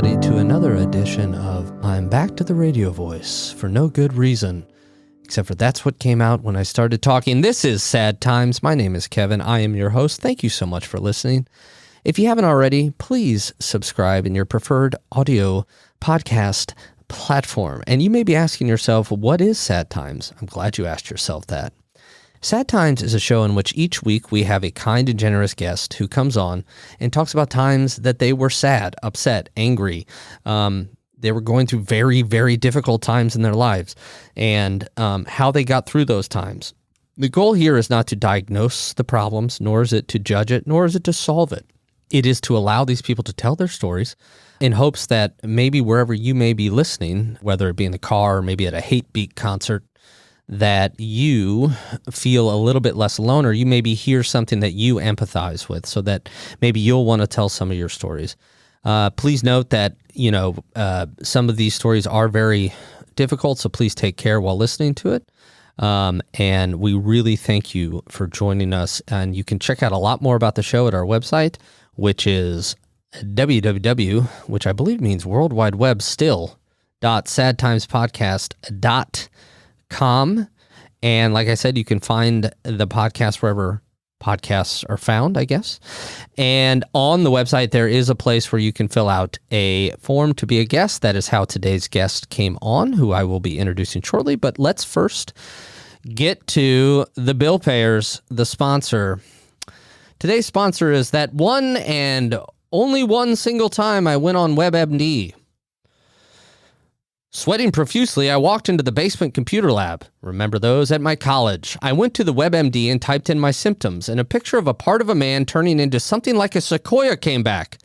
everybody, to another edition of I'm Back to the Radio Voice for no good reason, except for that's what came out when I started talking. This is Sad Times. My name is Kevin. I am your host. Thank you so much for listening. If you haven't already, please subscribe in your preferred audio podcast platform. And you may be asking yourself, what is Sad Times? I'm glad you asked yourself that. Sad Times is a show in which each week we have a kind and generous guest who comes on and talks about times that they were sad, upset, angry. They were going through very, very difficult times in their lives and how they got through those times. The goal here is not to diagnose the problems, nor is it to judge it, nor is it to solve it. It is to allow these people to tell their stories in hopes that maybe wherever you may be listening, whether it be in the car or maybe at a Hate Beat concert, that you feel a little bit less alone, or you maybe hear something that you empathize with so that maybe you'll want to tell some of your stories. Please note that, some of these stories are very difficult, so please take care while listening to it. And we really thank you for joining us. And you can check out a lot more about the show at our website, which is www, which I believe means World Wide Web still, .sadtimespodcast.com. And like I said, you can find the podcast wherever podcasts are found, I guess. And on the website, there is a place where you can fill out a form to be a guest. That is how today's guest came on, who I will be introducing shortly. But let's first get to the bill payers, the sponsor. Today's sponsor is that one and only one single time I went on WebMD. Sweating profusely, I walked into the basement computer lab. Remember those at my college. I went to the WebMD and typed in my symptoms, and a picture of a part of a man turning into something like a sequoia came back.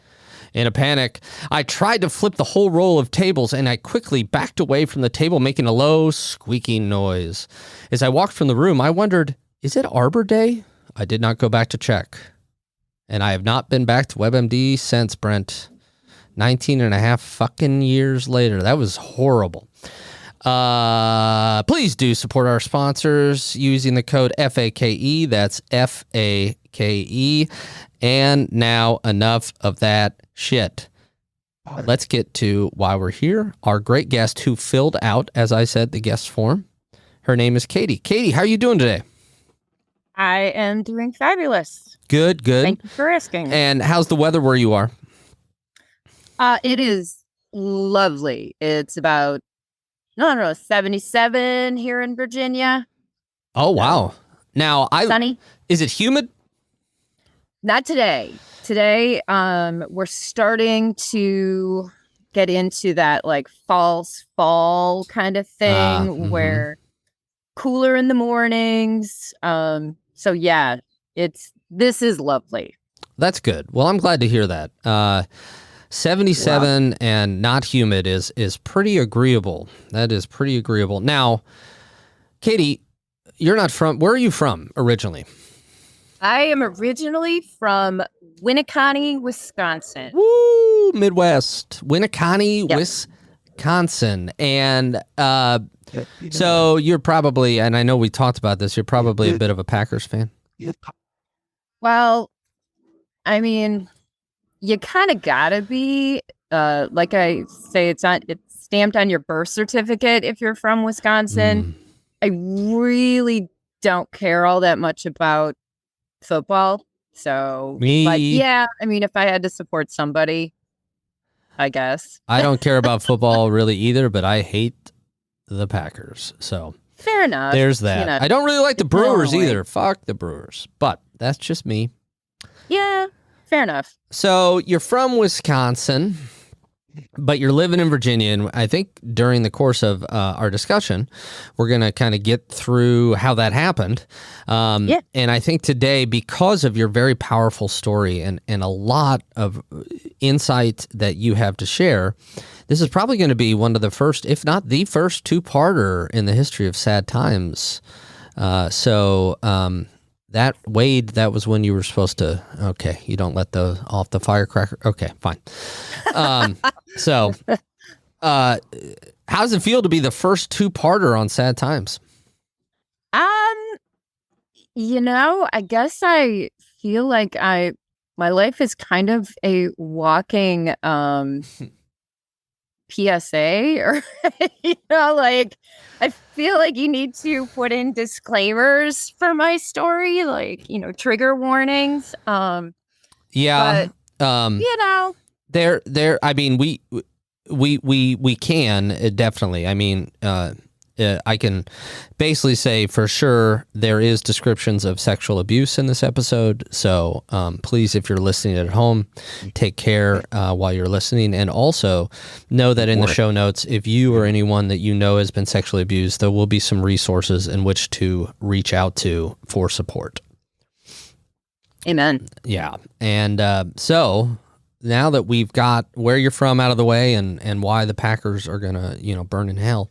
In a panic, I tried to flip the whole roll of tables, and I quickly backed away from the table, making a low, squeaking noise. As I walked from the room, I wondered, is it Arbor Day? I did not go back to check. And I have not been back to WebMD since, Brent. 19 and a half fucking years later. That was horrible. Please do support our sponsors using the code FAKE. That's FAKE. And now enough of that shit. Let's get to why we're here. Our great guest who filled out, as I said, the guest form. Her name is Katie. Katie, how are you doing today? I am doing fabulous. Good. Thank you for asking. And how's the weather where you are? It is lovely. It's about, 77 here in Virginia. Oh, wow. Now, Sunny. Is it humid? Not today. Today, we're starting to get into that like fall kind of thing where cooler in the mornings. So yeah, this is lovely. That's good. Well, I'm glad to hear that. 77 and not humid is pretty agreeable. That is pretty agreeable. Now, Katie, you're not from, where are you from originally? I am originally from Winneconne, Wisconsin. Woo, Midwest. Winneconne, yep. Wisconsin. And so you're probably, and I know we talked about this, you're probably a bit of a Packers fan. Well, I mean, you kind of gotta be, like I say, it's stamped on your birth certificate if you're from Wisconsin. I really don't care all that much about football. So, but yeah, I mean, if I had to support somebody, I guess. I don't care about football really either, but I hate the Packers. So fair enough. There's that. I don't really like the Brewers either. Fuck the Brewers. But that's just me. Yeah. Fair enough. So you're from Wisconsin, but you're living in Virginia. And I think during the course of our discussion, we're going to kind of get through how that happened. And I think today, because of your very powerful story and a lot of insight that you have to share, this is probably going to be one of the first, if not the first, two-parter in the history of Sad Times. That, Wade, that was when you were supposed to, okay, you don't let the off the firecracker. Okay, fine. How does it feel to be the first two-parter on Sad Times? I guess I feel like my life is kind of a walking PSA or, like I feel like you need to put in disclaimers for my story, like, trigger warnings. Yeah. But, There. I mean, we can definitely. I mean, I can basically say for sure there is descriptions of sexual abuse in this episode. So please, if you're listening at home, take care while you're listening. And also know that in the show notes, if you or anyone that you know has been sexually abused, there will be some resources in which to reach out to for support. Amen. Yeah. And so now that we've got where you're from out of the way and why the Packers are going to, burn in hell,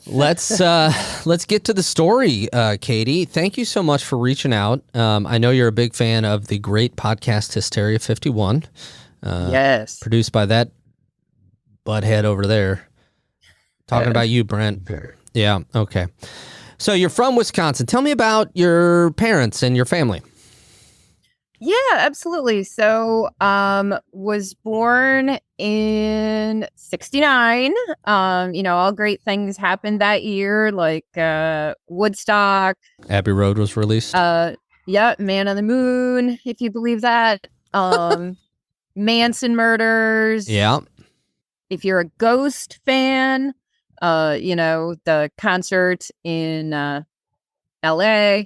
let's get to the story, Katie. Thank you so much for reaching out. I know you're a big fan of the great podcast Hysteria 51. Yes. Produced by that butthead over there. Talking about you, Brent. Yeah. Okay. So you're from Wisconsin. Tell me about your parents and your family. Yeah, absolutely. So, was born in 69. All great things happened that year, like Woodstock. Abbey Road was released. Yeah, Man on the Moon, if you believe that. Manson murders. Yeah. If you're a Ghost fan, the concert in LA.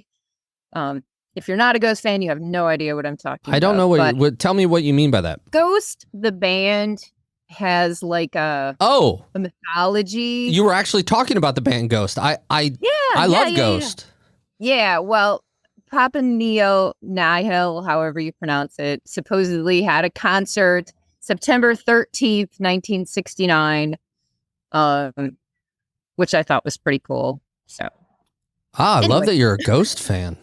If you're not a Ghost fan, you have no idea what I'm talking about. I don't know what tell me what you mean by that. Ghost, the band, has like a mythology. You were actually talking about the band Ghost. I love Ghost. Yeah, well, Papa Neo Nihil, however you pronounce it, supposedly had a concert September 13th, 1969, which I thought was pretty cool. So, I love that you're a Ghost fan.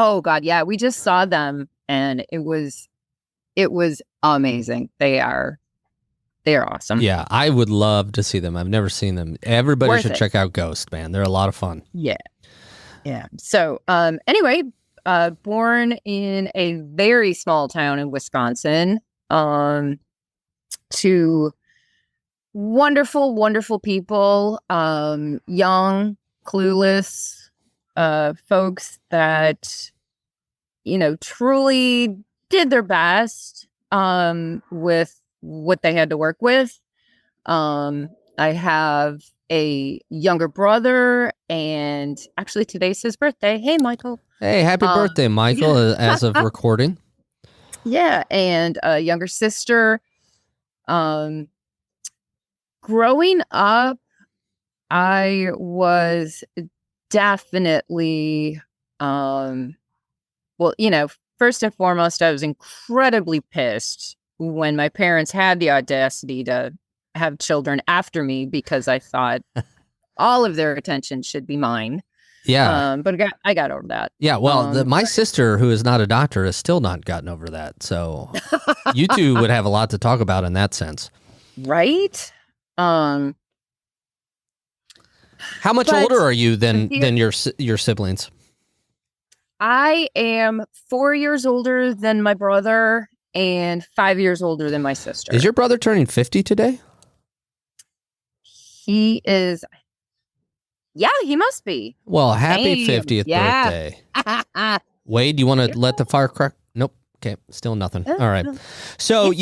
Oh God, yeah. We just saw them and it was amazing. They are awesome. Yeah, I would love to see them. I've never seen them. Everybody should check out Ghost, man. They're a lot of fun. Yeah. Yeah. So anyway, born in a very small town in Wisconsin, to wonderful, wonderful people, young, clueless, folks that, truly did their best with what they had to work with. I have a younger brother, and actually today's his birthday. Hey, Michael. Hey, happy birthday, Michael, as of recording. Yeah, and a younger sister. Growing up, I was definitely, first and foremost, I was incredibly pissed when my parents had the audacity to have children after me because I thought all of their attention should be mine. Yeah. But I got over that. Yeah. Well, my sister, who is not a doctor, has still not gotten over that. So you two would have a lot to talk about in that sense. Right? How much older are you than your siblings? I am 4 years older than my brother and 5 years older than my sister. Is your brother turning 50 today? He is. Yeah, he must be. Well, happy 50th birthday. Wade, do you want to let the fire crack? Nope. Okay, still nothing. All right. So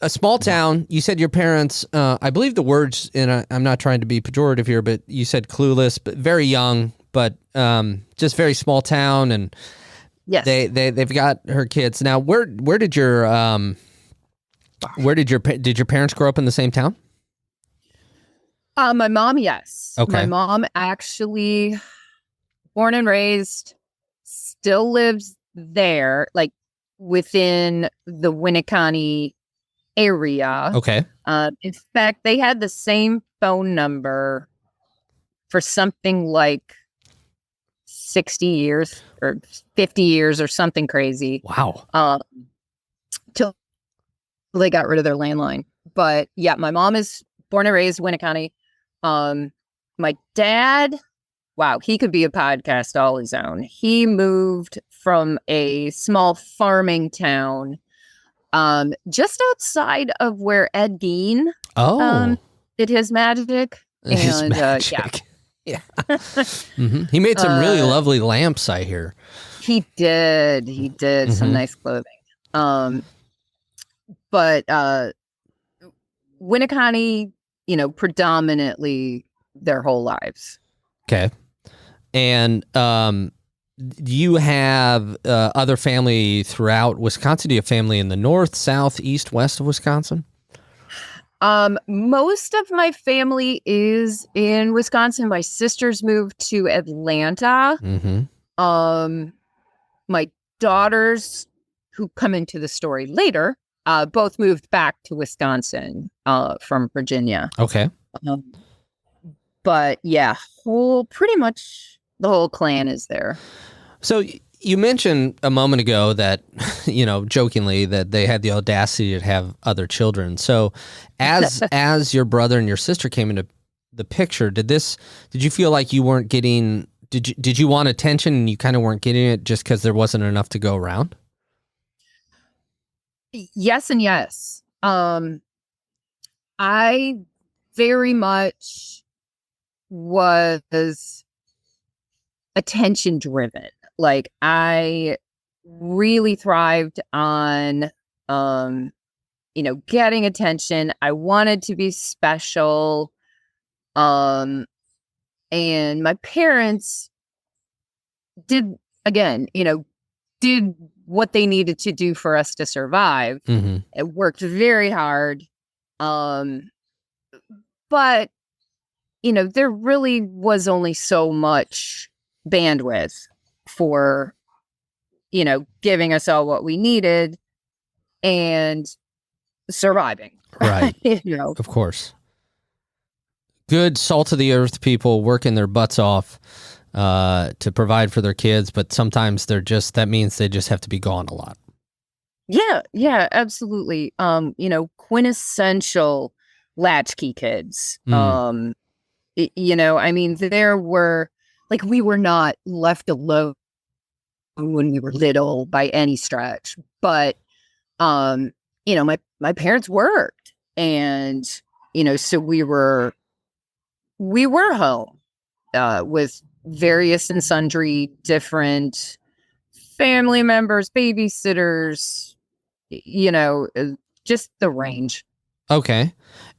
a small town, you said your parents, I believe the words, and I'm not trying to be pejorative here, but you said clueless, but very young, but just very small town, and yes, they've got her kids. Now, where did your parents grow up in the same town? My mom, yes. Okay. My mom actually, born and raised, still lives there, like within the Winneconne area. Okay. In fact, they had the same phone number for something like 60 years or 50 years or something crazy. Wow. Till they got rid of their landline. But yeah, my mom is born and raised Winneconne. My dad, wow, he could be a podcast all his own. He moved from a small farming town just outside of where Ed Gein Oh, did his magic. his And magic. Yeah. He made some really lovely lamps, I hear. he did some nice clothing. But Winneconne, predominantly their whole lives. Okay. And do you have other family throughout Wisconsin? Do you have family in the north, south, east, west of Wisconsin? Most of my family is in Wisconsin. My sisters moved to Atlanta. My daughters, who come into the story later, both moved back to Wisconsin from Virginia. Okay. But yeah, pretty much the whole clan is there. So you mentioned a moment ago that, jokingly, that they had the audacity to have other children. So as your brother and your sister came into the picture, did you feel like you weren't getting, did you want attention and you kind of weren't getting it just because there wasn't enough to go around? Yes and yes. I very much was attention driven. Like, I really thrived on, getting attention. I wanted to be special. And my parents did what they needed to do for us to survive. It worked very hard. But, there really was only so much bandwidth for, giving us all what we needed and surviving. Right. Of course. Good salt of the earth people working their butts off to provide for their kids, but sometimes that means they just have to be gone a lot. Yeah, absolutely. Quintessential latchkey kids. There were, like, we were not left alone when we were little by any stretch, but my parents worked, and so we were home with various and sundry different family members, babysitters, just the range. Okay.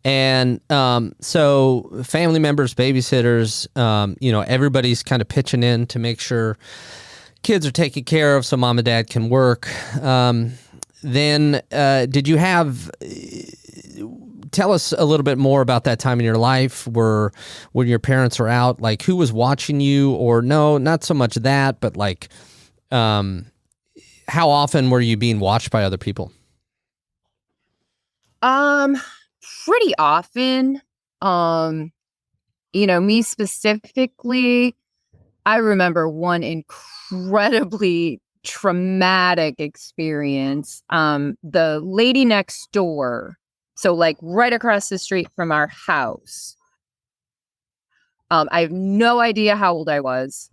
And so family members, babysitters, everybody's kind of pitching in to make sure kids are taken care of so mom and dad can work. Then did you tell us a little bit more about that time in your life when your parents were out, like who was watching you, or no, not so much that, but like how often were you being watched by other people? Pretty often. Me specifically, I remember one incredibly traumatic experience. The lady next door, so like right across the street from our house. I have no idea how old I was.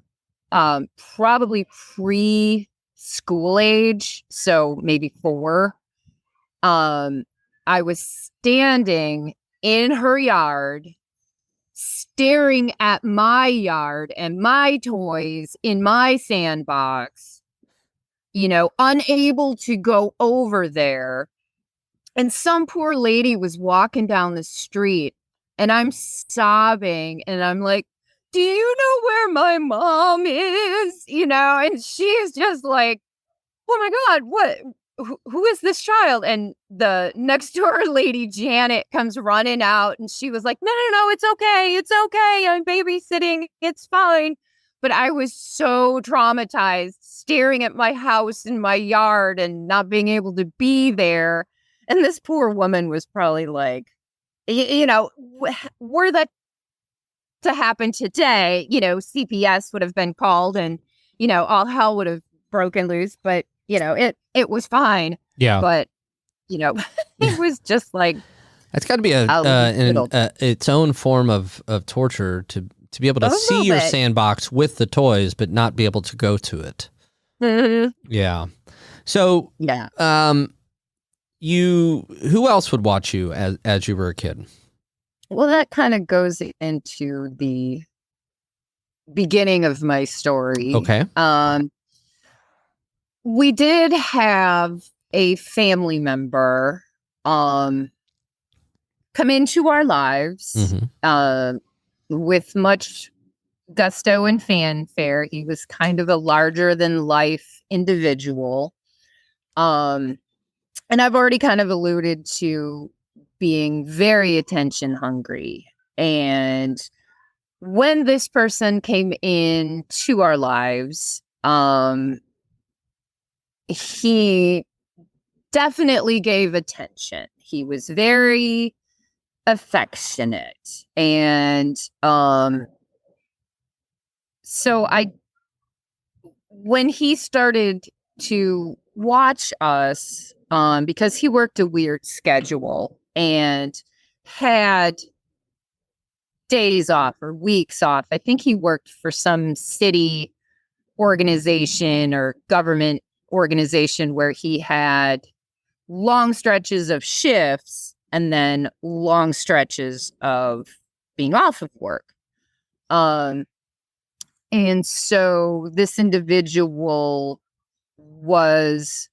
Probably pre-school age, so maybe 4. I was standing in her yard, staring at my yard and my toys in my sandbox, unable to go over there. And some poor lady was walking down the street, and I'm sobbing, and I'm like, do you know where my mom is? And she's just like, oh my God, what? Who is this child? And the next door lady, Janet, comes running out, and she was like, no, it's okay. It's okay. I'm babysitting. It's fine. But I was so traumatized staring at my house and my yard and not being able to be there. And this poor woman was probably like, were that to happen today, CPS would have been called, and, all hell would have broken loose. But, it was fine. Yeah. But, it was just like, that's got to be its own form of torture to be able to see your sandbox with the toys, but not be able to go to it. Mm-hmm. Yeah. So, yeah. who else would watch you as you were a kid? Well, that kind of goes into the beginning of my story. Okay. We did have a family member come into our lives with much gusto and fanfare. He was kind of a larger than life individual. And I've already kind of alluded to being very attention hungry. And when this person came into our lives, he definitely gave attention. He was very affectionate. And so when he started to watch us, because he worked a weird schedule and had days off or weeks off. I think he worked for some city organization or government organization where he had long stretches of shifts and then long stretches of being off of work. And so this individual was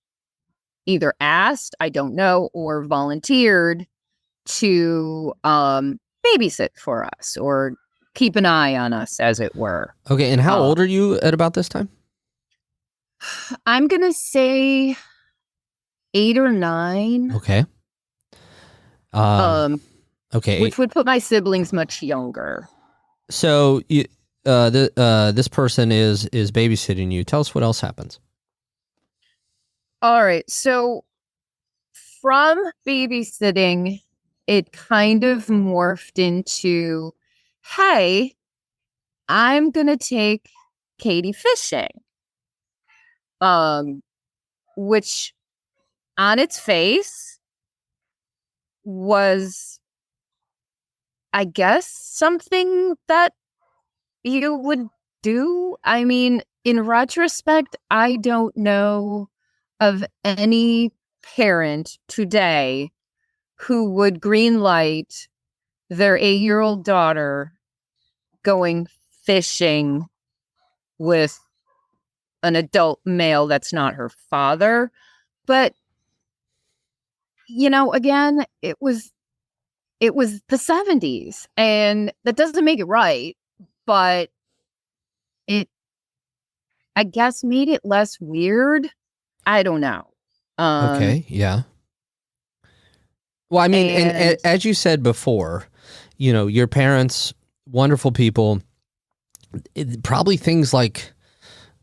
either asked, I don't know, or volunteered to babysit for us or keep an eye on us, as it were. Okay, and how old are you at about this time? I'm going to say 8 or 9. Okay. Okay. Which would put my siblings much younger. So this person is babysitting you. Tell us what else happens. All right. So from babysitting, it kind of morphed into, hey, I'm going to take Katie fishing. Which on its face was, I guess, something that you would do. I mean, in retrospect, I don't know of any parent today who would greenlight their 8-year-old daughter going fishing with an adult male that's not her father. But, again, it was the 70s, and that doesn't make it right, but it, I guess, made it less weird. I don't know. Okay, yeah. Well, I mean, and as you said before, your parents, wonderful people, probably things like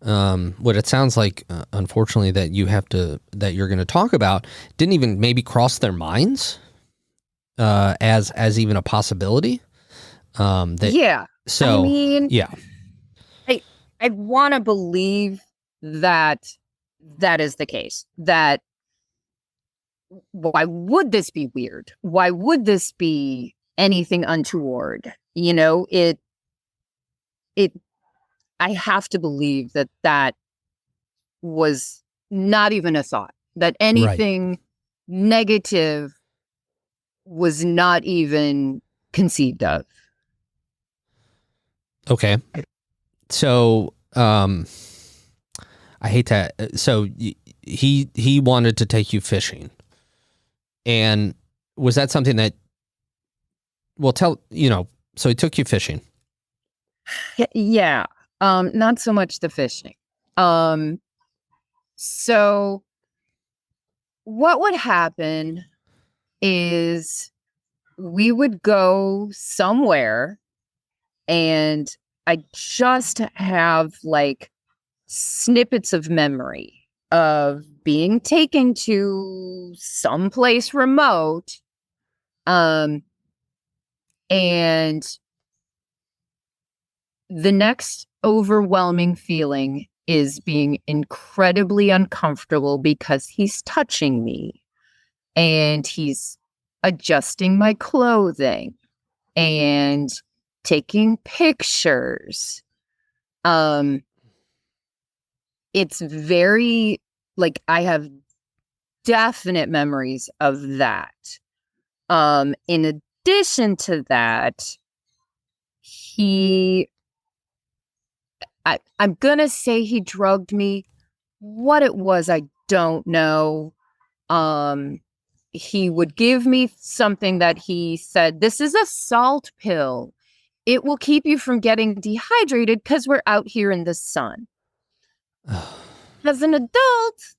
what it sounds like, unfortunately, that you're going to talk about didn't even maybe cross their minds as even a possibility. Yeah. So, I mean, yeah. I want to believe that is the case. That why would this be weird? Why would this be anything untoward? I have to believe that was not even a thought, that anything negative was not even conceived of. Okay. So, I hate that. So he wanted to take you fishing, and was that something that, so he took you fishing. Yeah. Not so much the fishing. So what would happen is we would go somewhere and I just have like snippets of memory of being taken to someplace remote. And the next overwhelming feeling is being incredibly uncomfortable because he's touching me and he's adjusting my clothing and taking pictures. It's very, like, I have definite memories of that. In addition to that, I'm gonna say he drugged me. What it was, I don't know. He would give me something that he said, this is a salt pill. It will keep you from getting dehydrated because we're out here in the sun. As an adult,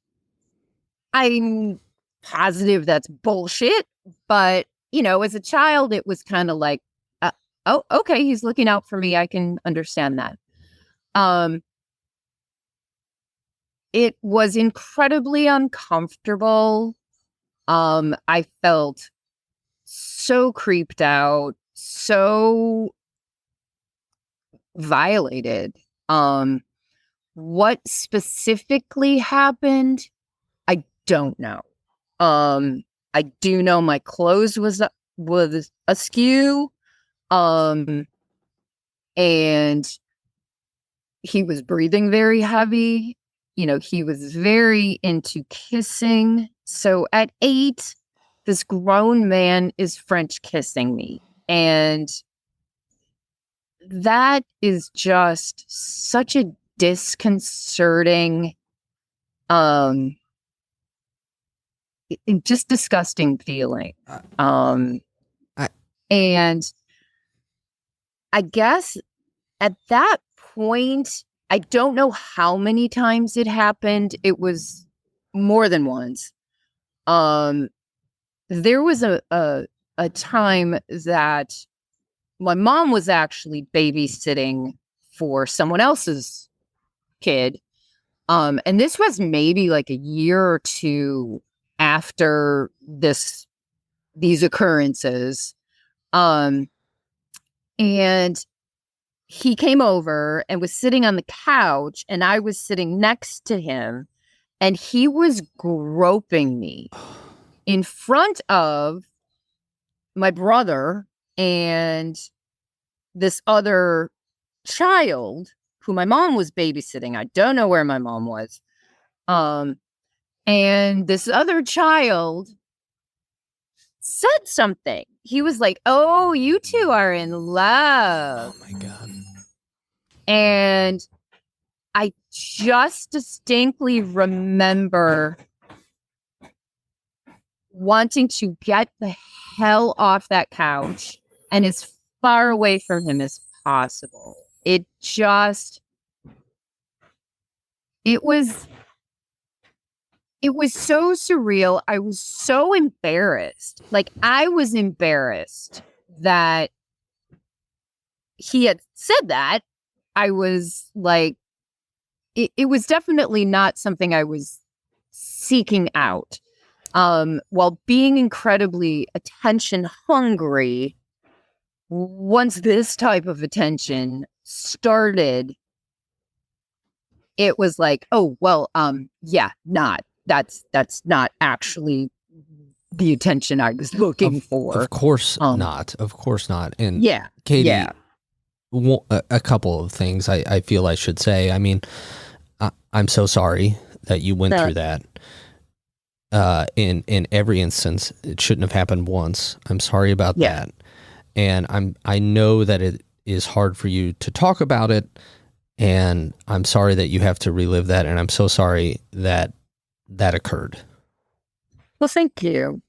I'm positive that's bullshit. But, as a child, it was kind of like, oh, okay, he's looking out for me. I can understand that. It was incredibly uncomfortable. I felt so creeped out, so violated. What specifically happened, I don't know. I do know my clothes was askew. And he was breathing very heavy. He was very into kissing. So at 8, this grown man is French kissing me. And that is just such a disconcerting, just disgusting feeling. And I guess at that point, I don't know how many times it happened. It was more than once. There was a time that my mom was actually babysitting for someone else's kid. And this was maybe like a year or two after these occurrences. And he came over and was sitting on the couch, and I was sitting next to him, and he was groping me in front of my brother and this other child who my mom was babysitting. I don't know where my mom was. And this other child said something. He was like, "Oh, you two are in love." Oh my God. And I just distinctly remember wanting to get the hell off that couch and as far away from him as possible. It was so surreal. I was so embarrassed. Like, I was embarrassed that he had said that. I was like, it was definitely not something I was seeking out. While being incredibly attention hungry, once this type of attention started, it was like, oh, well, yeah, that's not actually the attention I was looking for. Of course not. Of course not. And yeah, Katie, yeah. A couple of things I feel I should say. I mean, I'm so sorry that you went through that. In every instance, it shouldn't have happened once. I'm sorry about that. And I know that it is hard for you to talk about it, and I'm sorry that you have to relive that, and I'm so sorry that occurred. Well, thank you.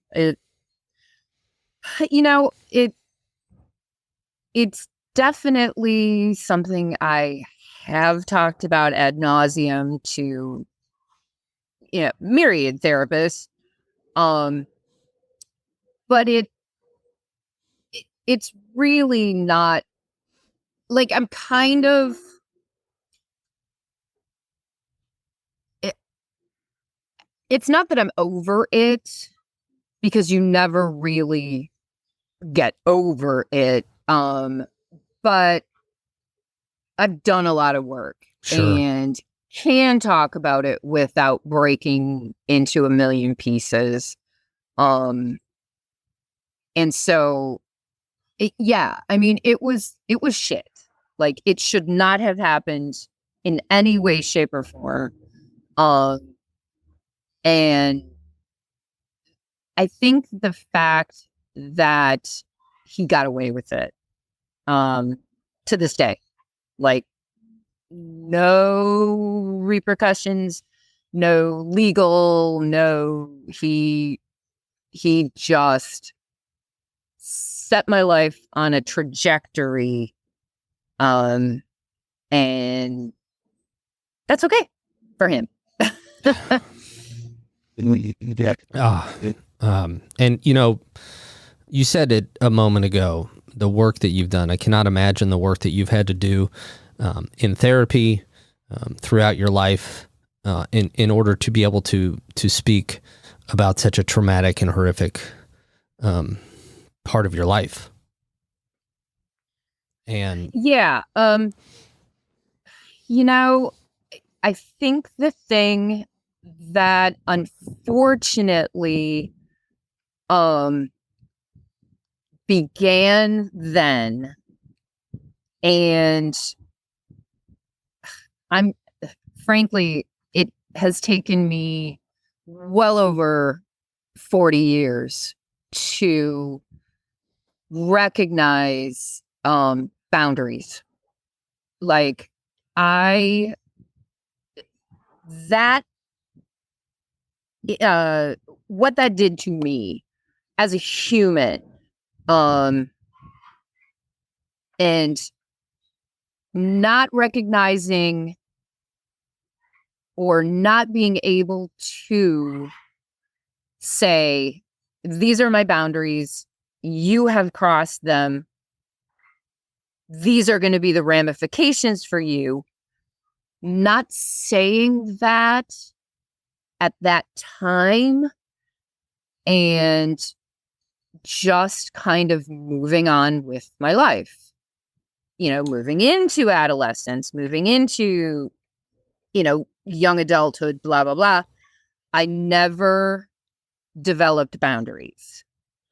It's definitely something I have talked about ad nauseum to myriad therapists. But it's really not, like, I'm kind of, it's not that I'm over it, because you never really get over it. But I've done a lot of work. Sure. And can talk about it without breaking into a million pieces. And so, I mean, it was shit. Like, it should not have happened in any way, shape, or form. And I think the fact that he got away with it, to this day, like no repercussions, no legal, he just set my life on a trajectory, and that's okay for him. And you said it a moment ago, the work that you've done. I cannot imagine the work that you've had to do in therapy throughout your life in order to be able to speak about such a traumatic and horrific part of your life. And yeah, I think the thing that unfortunately began then, and frankly, it has taken me well over 40 years to recognize boundaries. Like what that did to me as a human, and not recognizing or not being able to say, these are my boundaries, you have crossed them, these are going to be the ramifications for you. Not saying that at that time, and just kind of moving on with my life, moving into adolescence, moving into, young adulthood, blah, blah, blah. I never developed boundaries.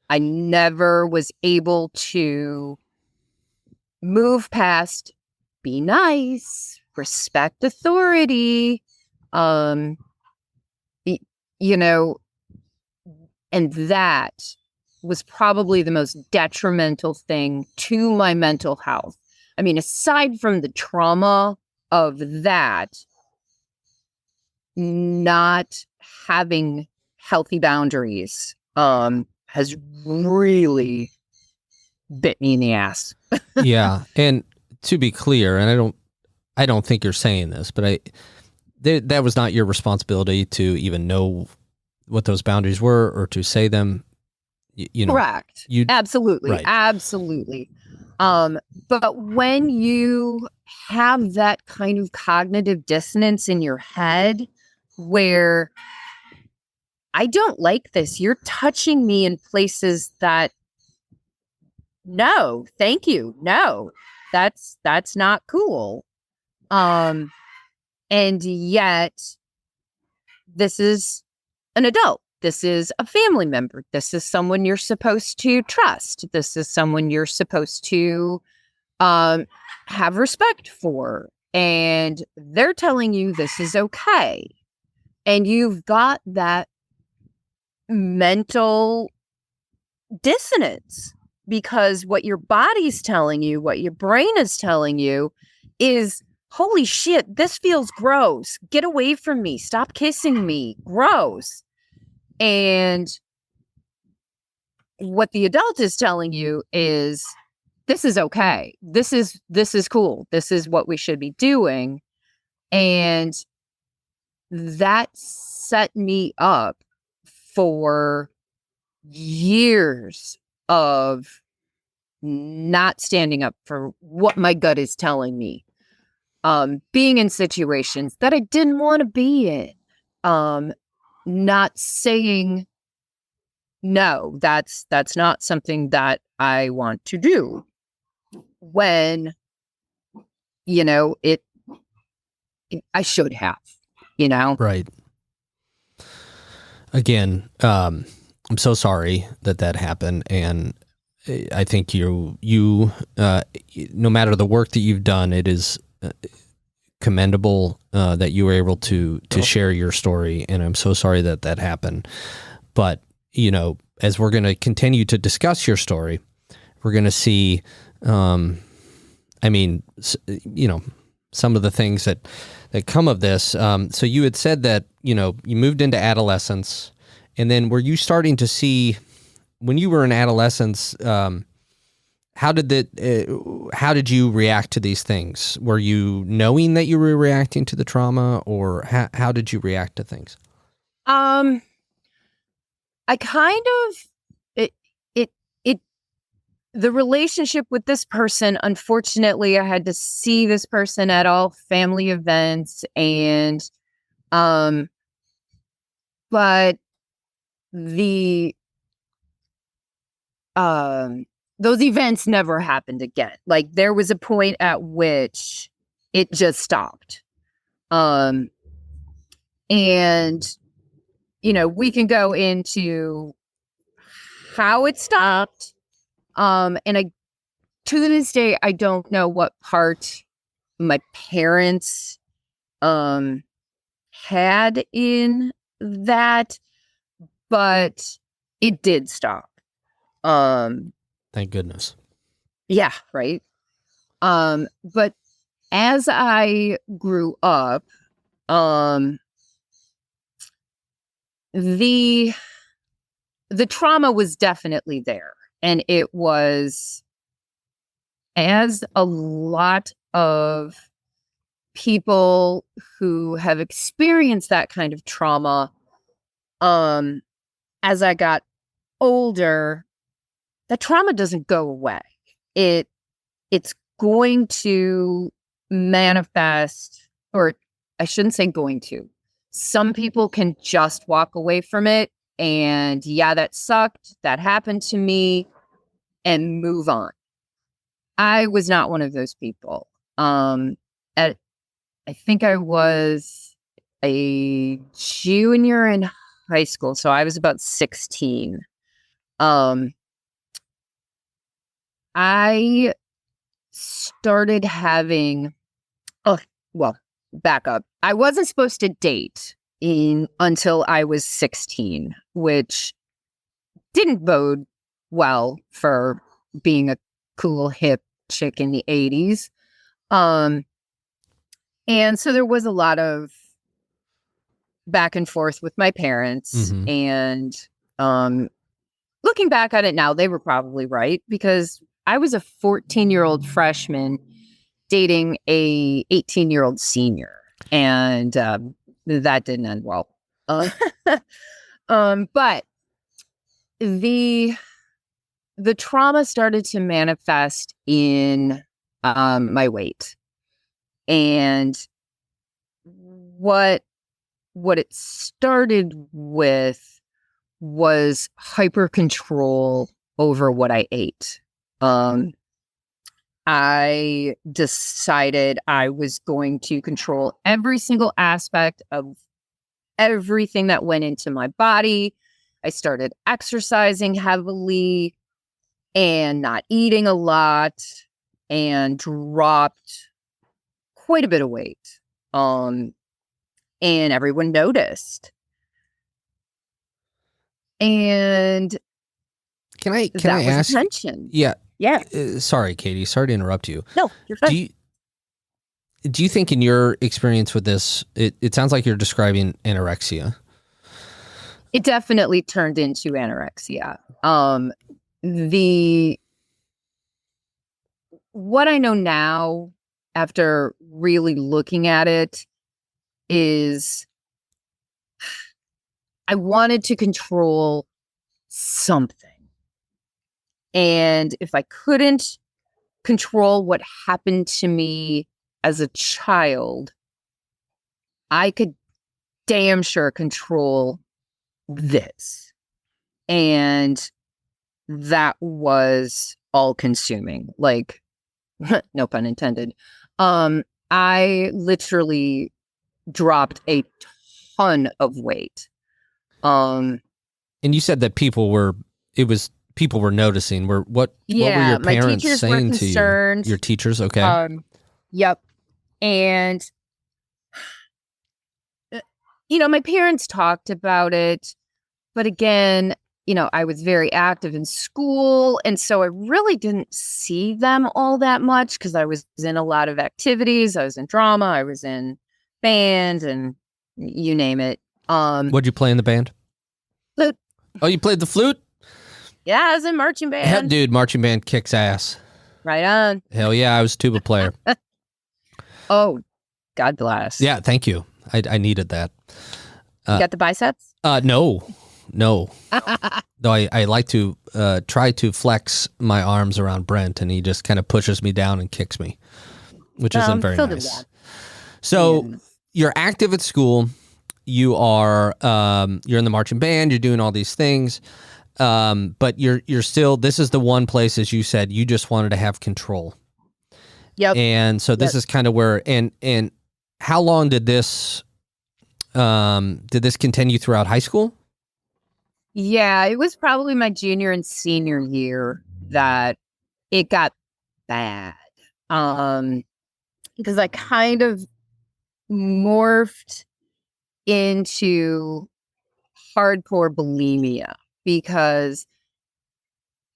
I never was able to move past, be nice, respect authority, and that was probably the most detrimental thing to my mental health. I mean, aside from the trauma of that, not having healthy boundaries has really bit me in the ass. yeah, and to be clear, and I don't think you're saying this, but that was not your responsibility to even know what those boundaries were or to say them. Correct. Absolutely. Right. Absolutely. But when you have that kind of cognitive dissonance in your head where I don't like this, you're touching me in places that, no, thank you. No, that's not cool. And yet this is an adult. This is a family member. This is someone you're supposed to trust. This is someone you're supposed to have respect for. And they're telling you this is okay. And you've got that mental dissonance because what your body's telling you, what your brain is telling you is, holy shit, this feels gross. Get away from me. Stop kissing me. Gross. And what the adult is telling you is, this is okay. This is cool. This is what we should be doing. And that set me up for years of not standing up for what my gut is telling me. Being in situations that I didn't want to be in. Not saying, no, that's not something that I want to do. When, I should have, Right. Again, I'm so sorry that happened. And I think you, no matter the work that you've done, it is commendable that you were able to share your story. And I'm so sorry that happened. But as we're going to continue to discuss your story, we're going to see, some of the things that come of this. So you had said that, you moved into adolescence, and then were you starting to see, when you were in adolescence, how did you react to these things? Were you knowing that you were reacting to the trauma, or how did you react to things? I kind of the relationship with this person, unfortunately, I had to see this person at all family events, and but the those events never happened again. Like, there was a point at which it just stopped. And we can go into how it stopped. And to this day, I don't know what part my parents had in that, but it did stop. Thank goodness. Yeah, right. But as I grew up, the trauma was definitely there. And it was, as a lot of people who have experienced that kind of trauma, as I got older, that trauma doesn't go away. It's going to manifest, or I shouldn't say going to. Some people can just walk away from it and, yeah, that sucked, that happened to me, and move on. I was not one of those people. I think I was a junior in high school, so I was about 16. I started having, back up. I wasn't supposed to date until I was 16, which didn't bode well for being a cool, hip chick in the 80s. And so there was a lot of back and forth with my parents. Mm-hmm. And looking back at it now, they were probably right, because I was a 14-year-old freshman dating a 18-year-old senior. And that didn't end well. But the trauma started to manifest in my weight. And what it started with was hyper control over what I ate. I decided I was going to control every single aspect of everything that went into my body. I started exercising heavily and not eating a lot, and dropped quite a bit of weight. And everyone noticed. And can I ask? Attention. Yeah. Yeah. Sorry, Katie. Sorry to interrupt you. No, you're fine. Do you think, in your experience with this, it sounds like you're describing anorexia? It definitely turned into anorexia. What I know now, after really looking at it, is I wanted to control something. And if I couldn't control what happened to me as a child, I could damn sure control this. And that was all consuming, like, no pun intended. I literally dropped a ton of weight. And you said that people were noticing. What were your parents saying to you? Your teachers, okay. Yep. And my parents talked about it, but again, I was very active in school. And so I really didn't see them all that much because I was in a lot of activities. I was in drama, I was in band, and you name it. What'd you play in the band? Flute. Oh, you played the flute? Yeah, I was in marching band. Hell, dude, marching band kicks ass. Right on. Hell yeah, I was a tuba player. Oh, God bless. Yeah, thank you. I needed that. You got the biceps? No. Though I like to try to flex my arms around Brent, and he just kind of pushes me down and kicks me, which isn't very nice. So you're active at school. You are you're in the marching band. You're doing all these things, but you're still. This is the one place, as you said, you just wanted to have control. Yep. And so this is kind of where. And how long did this continue throughout high school? Yeah, it was probably my junior and senior year that it got bad. Because I kind of morphed into hardcore bulimia because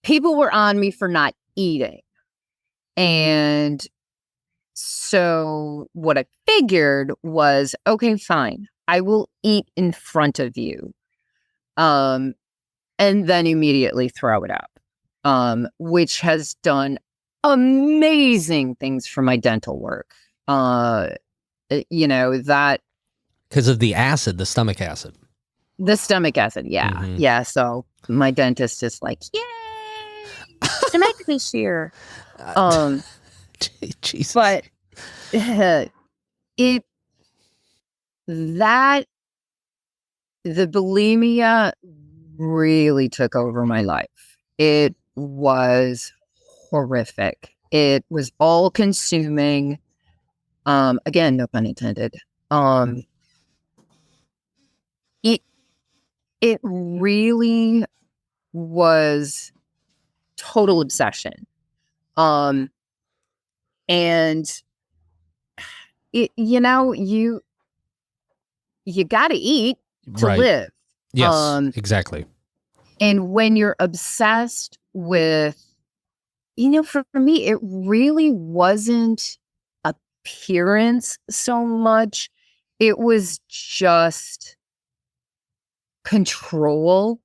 people were on me for not eating. And so what I figured was, okay, fine, I will eat in front of you. And then immediately throw it up, which has done amazing things for my dental work. That Because of the acid, the stomach acid. The stomach acid, yeah. Mm-hmm. Yeah, so my dentist is like, yay, stomach this year. Jesus. But the bulimia really took over my life. It was horrific. It was all consuming. Again, no pun intended. It really was total obsession. And you got to eat to live. Yes, exactly. And when you're obsessed with, for me, it really wasn't appearance so much. It was just control.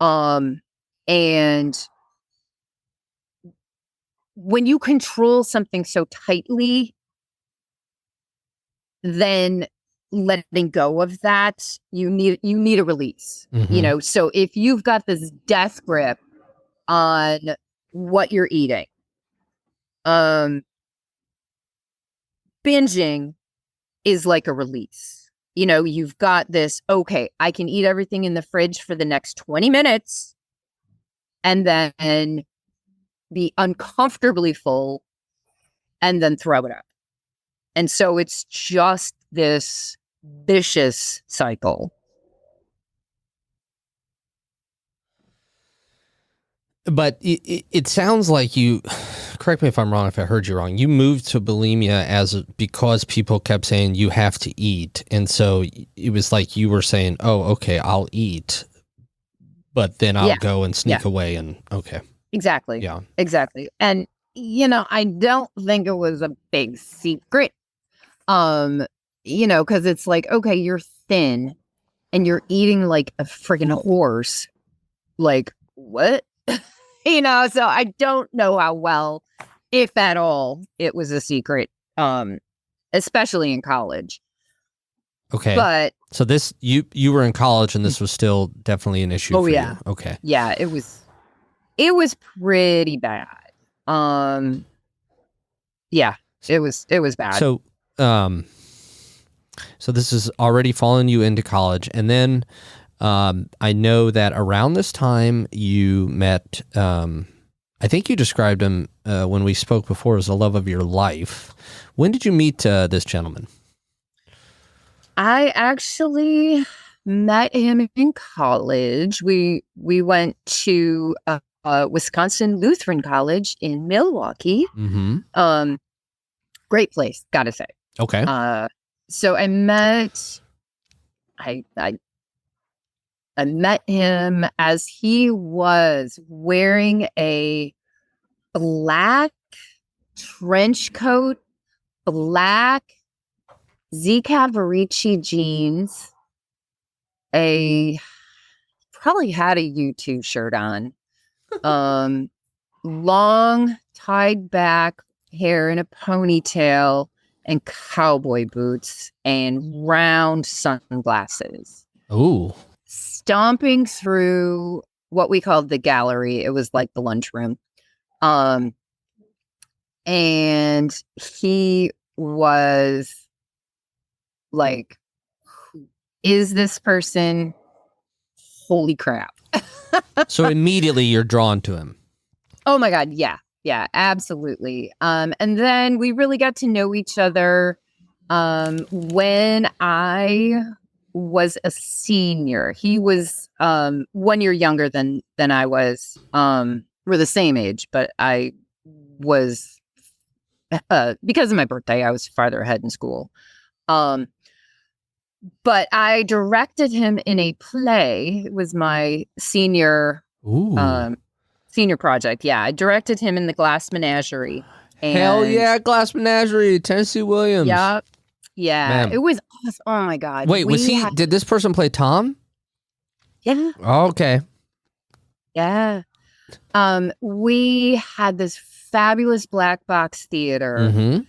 And when you control something so tightly, then letting go of that, you need a release. Mm-hmm. So if you've got this death grip on what you're eating, binging is like a release. You've got this, okay, I can eat everything in the fridge for the next 20 minutes and then be uncomfortably full and then throw it up. And so it's just this vicious cycle. But it sounds like you, correct me if I'm wrong, if I heard you wrong, you moved to bulimia because people kept saying you have to eat. And so it was like you were saying, oh, okay, I'll eat, but then I'll go and sneak away and okay. Exactly. Yeah. Exactly. And, I don't think it was a big secret, because it's like, okay, you're thin and you're eating like a freaking horse. Like, what? So I don't know how well, if at all, it was a secret, especially in college. Okay. But so this, you were in college and this was still definitely an issue for you. Okay. Yeah, it was pretty bad. Yeah, it was bad. So, so this is already following you into college. And then, I know that around this time you met, I think you described him when we spoke before as the love of your life. When did you meet this gentleman? I actually met him in college. We went to Wisconsin Lutheran College in Milwaukee. Mm-hmm. Great place, gotta say. Okay. So I met. I met him as he was wearing a black trench coat, black Z Cavaricci jeans, probably had a U2 shirt on, long tied back hair in a ponytail, and cowboy boots and round sunglasses. Ooh. Stomping through what we called the gallery. It was like the lunchroom. And he was like, who is this person? Holy crap. So immediately you're drawn to him. Oh my God. Yeah. Yeah, absolutely. And then we really got to know each other when I was a senior. He was 1 year younger than I was. We're the same age, but I was because of my birthday, I was farther ahead in school. But I directed him in a play. It was my senior senior project. Yeah, I directed him in the Glass Menagerie. Hell yeah, Glass Menagerie, Tennessee Williams. Yeah. Yeah. Man. It was awesome. Oh my God. Wait, did this person play Tom? Yeah. Oh, okay. Yeah. We had this fabulous black box theater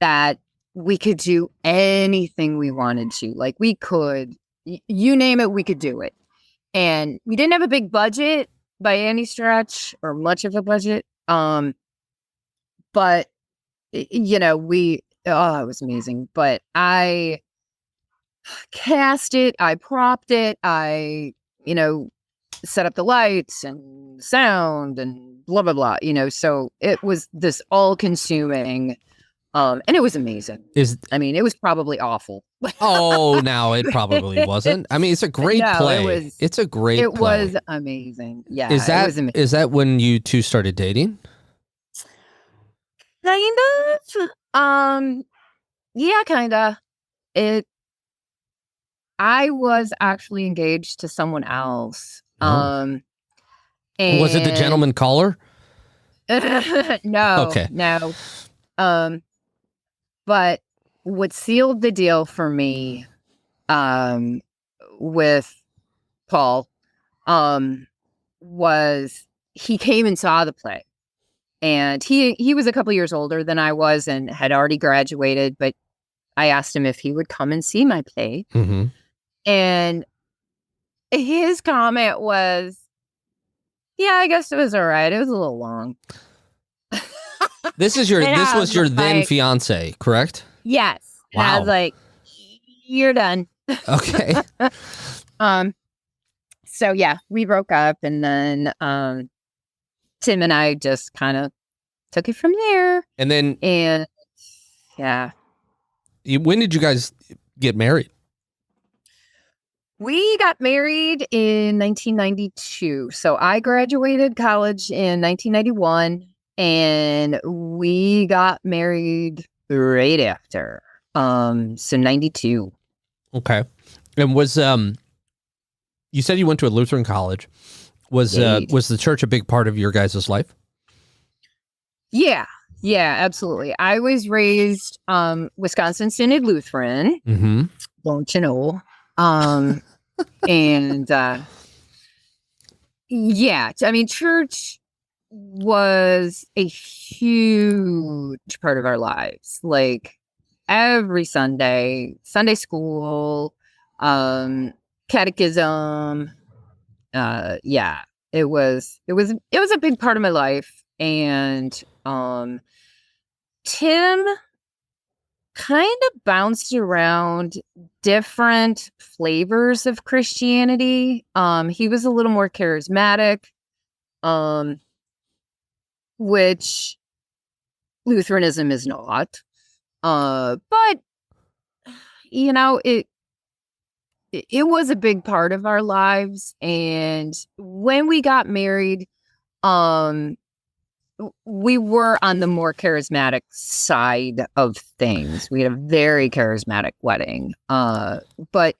that we could do anything we wanted to. Like we could, you name it, we could do it. And we didn't have a big budget by any stretch or much of a budget. But you know, it was amazing. But I cast it, I propped it, I, set up the lights and sound and blah, blah, blah, so it was this all consuming, and it was amazing. It was probably awful. Oh, no, it probably wasn't. I mean, it's a great play. It's a great play. It was amazing. Yeah. Is that when you two started dating? Kind of. Yeah, kind of. I was actually engaged to someone else. And was it the gentleman caller? No. Okay. No. But what sealed the deal for me, with Paul, was he came and saw the play. And he was a couple years older than I was and had already graduated, but I asked him if he would come and see my play. Mm-hmm. And his comment was, yeah, I guess it was all right. It was a little long. This was your then fiance, correct? Yes. Wow. And I was like, you're done. Okay. So yeah, we broke up, and then Tim and I just kind of took it from there. And yeah. When did you guys get married? We got married in 1992. So I graduated college in 1991, and we got married right after. So 92. Okay. And was you said you went to a Lutheran college. Was the church a big part of your guys' life? Yeah. Yeah, absolutely. I was raised Wisconsin Synod Lutheran. Mm-hmm. Don't you know? And yeah, I mean, church was a huge part of our lives. Like every Sunday school, catechism. Yeah, it was a big part of my life. And Tim kind of bounced around different flavors of Christianity. He was a little more charismatic, which Lutheranism is not. But it was a big part of our lives. And when we got married, we were on the more charismatic side of things. We had a very charismatic wedding. But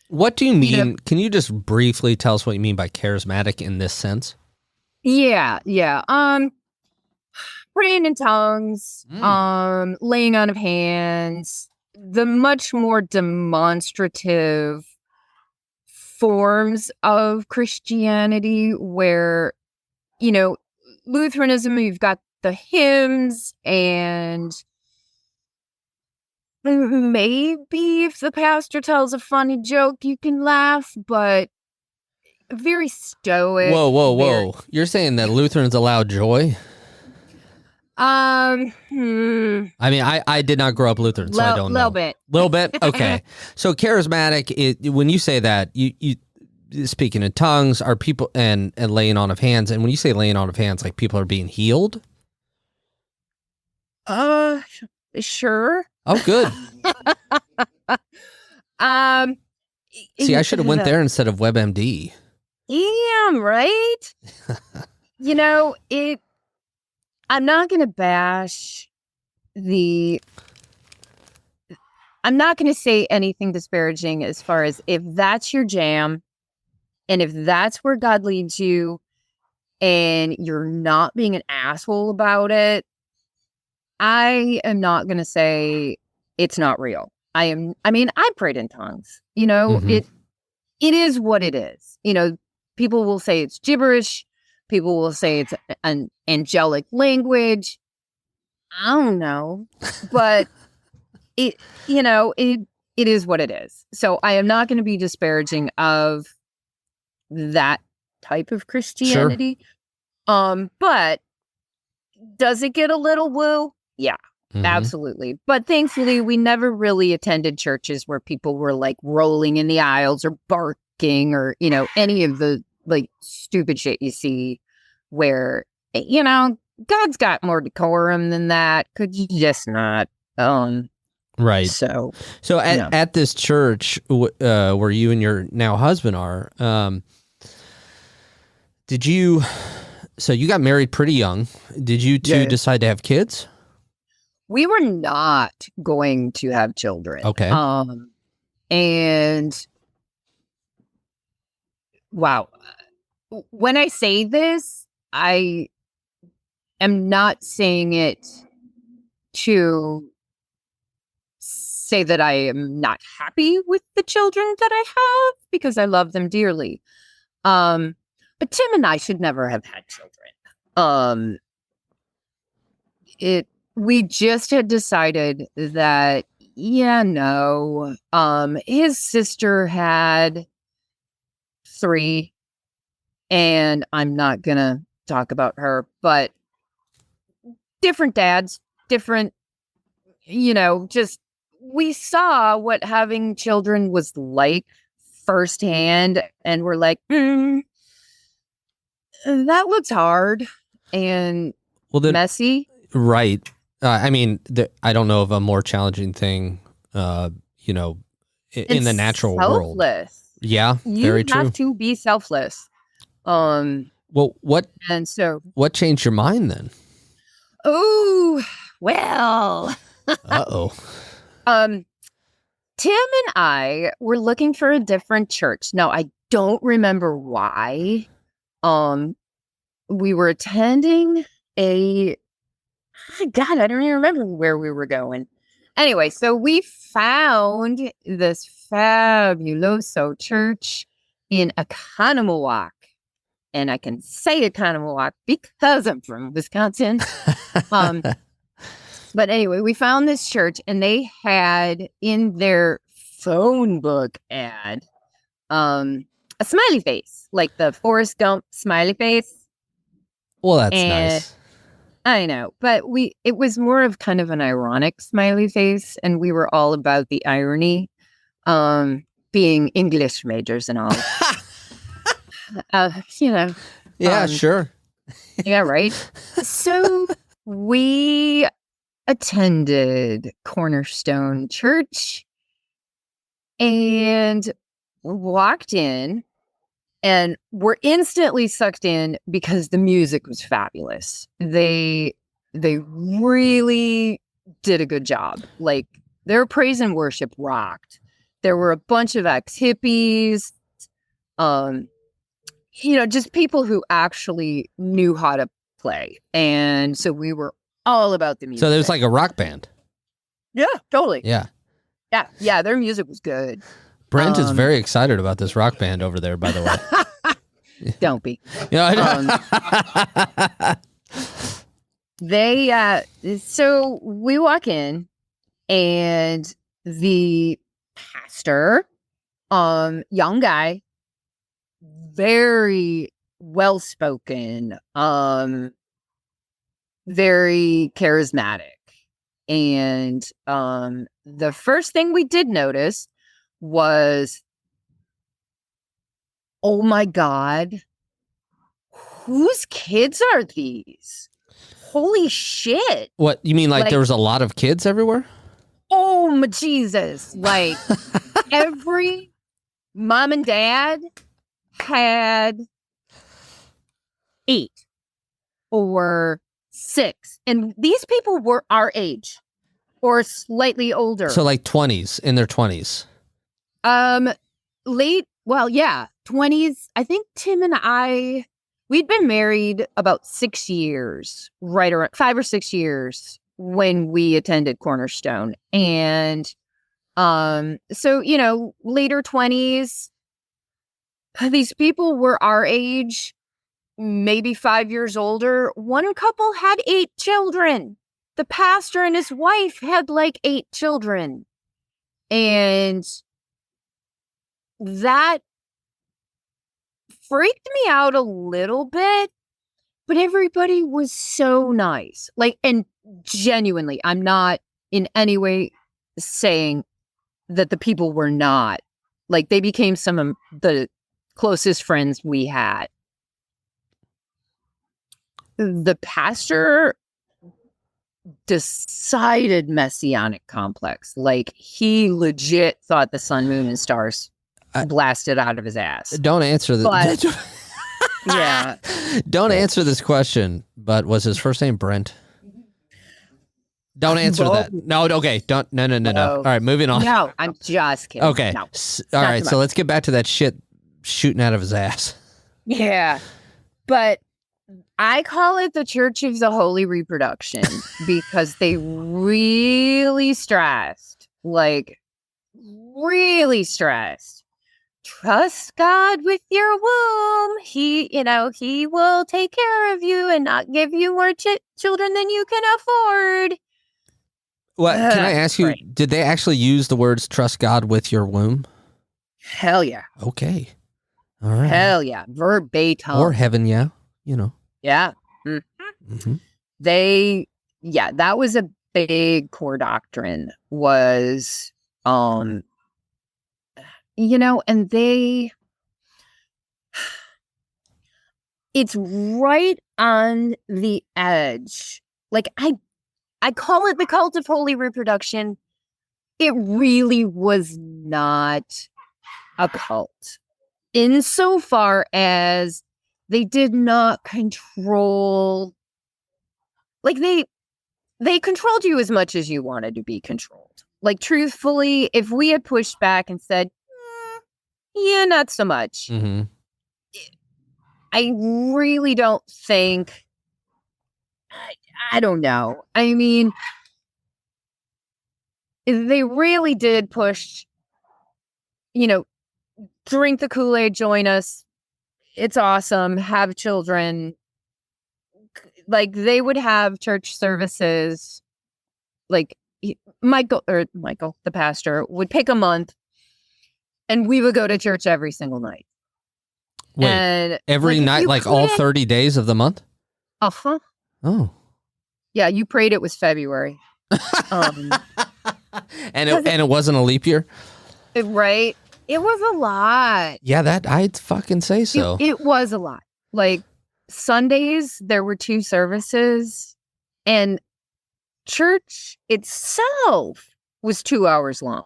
What do you You know, mean? Can you just briefly tell us what you mean by charismatic in this sense? yeah. Praying in tongues, laying on of hands, the much more demonstrative forms of Christianity where, you know, Lutheranism, you've got the hymns and maybe if the pastor tells a funny joke, you can laugh, but very stoic. Whoa. You're saying that Lutherans allow joy? Um, I mean, I did not grow up Lutheran, so I don't know. Little bit. Little bit? Okay. So charismatic, when you say that, you speaking in tongues are people and laying on of hands. And when you say laying on of hands, like people are being healed? Sure. Oh, good. Um, See, I should have went there instead of WebMD. Yeah, right? I'm not going to bash I'm not going to say anything disparaging as far as if that's your jam and if that's where God leads you and you're not being an asshole about it, I am not going to say it's not real. I prayed in tongues. It is what it is. People will say it's gibberish. People will say it's an angelic language. I don't know, but it is what it is. So I am not going to be disparaging of that type of Christianity. Sure. But does it get a little woo? Yeah, absolutely. But thankfully, we never really attended churches where people were like rolling in the aisles or barking or, any of the like stupid shit you see where, God's got more decorum than that. Could you just not? Right. So at this church where you and your now husband are, so you got married pretty young. Did you two decide to have kids? We were not going to have children. Okay. And wow, when I say this, I am not saying it to say that I am not happy with the children that I have because I love them dearly. But Tim and I should never have had children. We just had decided that, his sister had 3, and I'm not gonna talk about her, but different dads, different, just we saw what having children was like firsthand, and we're like, that looks hard and messy. Right. I don't know of a more challenging thing, in the natural world. Yeah, very true. You have to be selfless. What changed your mind then? Oh, well. Uh-oh. Tim and I were looking for a different church. Now, I don't remember why. We were attending I don't even remember where we were going. Anyway, so we found this fabuloso church in Oconomowoc. And I can say Oconomowoc because I'm from Wisconsin. But anyway, we found this church and they had in their phone book ad a smiley face, like the Forrest Gump smiley face. Well, that's nice. I know, but it was more of kind of an ironic smiley face, and we were all about the irony, being English majors and all. Yeah, sure. Yeah, right. So we attended Cornerstone Church and walked in and were instantly sucked in because the music was fabulous. They really did a good job. Like their praise and worship rocked. There were a bunch of ex-hippies, just people who actually knew how to play. And so we were all about the music. So there's like a rock band. Yeah, totally. Yeah. Yeah, their music was good. Brent is very excited about this rock band over there, by the way. Don't be. So we walk in and the pastor, young guy, very well-spoken, very charismatic. And the first thing we did notice was, oh my God, whose kids are these? Holy shit. What, you mean like there was a lot of kids everywhere? Oh my Jesus. Like every mom and dad had 8 or 6. And these people were our age or slightly older. So like 20s, in their 20s. Late, well, yeah, 20s. I think Tim and I, we'd been married about 6 years, right around 5 or 6 years when we attended Cornerstone. And so, later 20s, these people were our age, maybe 5 years older. One couple had 8 children. The pastor and his wife had like 8 children. And that freaked me out a little bit, but everybody was so nice. Like, and genuinely, I'm not in any way saying that the people were not. Like, they became some of the closest friends we had. The pastor decided messianic complex. Like, he legit thought the sun, moon, and stars blasted out of his ass. Don't answer the yeah. Don't answer this question, but was his first name Brent? Don't answer that. No, okay. Don't. No. All right, moving on. No, I'm just kidding. Okay. No, all right, so let's get back to that shit shooting out of his ass. Yeah. But I call it the Church of the Holy Reproduction because they really stressed, trust God with your womb. He will take care of you and not give you more children than you can afford. What, can I ask you, did they actually use the words trust God with your womb? Hell yeah. Okay. All right. Hell yeah. Verbatim. Or heaven, yeah. Yeah. Mm-hmm. That was a big core doctrine was, and it's right on the edge. Like, I call it the cult of holy reproduction. It really was not a cult insofar as they did not control, like they controlled you as much as you wanted to be controlled. Like, truthfully, if we had pushed back and said, yeah, not so much. Mm-hmm. I really don't think, I don't know. I mean, they really did push, drink the Kool-Aid, join us. It's awesome. Have children. Like, they would have church services. Like, Michael, the pastor, would pick a month and we would go to church every single night. Wait, and every night, like all 30 days of the month? Uh-huh. Oh. Yeah, you prayed it was February. And it wasn't a leap year? Right? It was a lot. Yeah, that I'd fucking say so. It was a lot. Like, Sundays, there were 2 services, and church itself was 2 hours long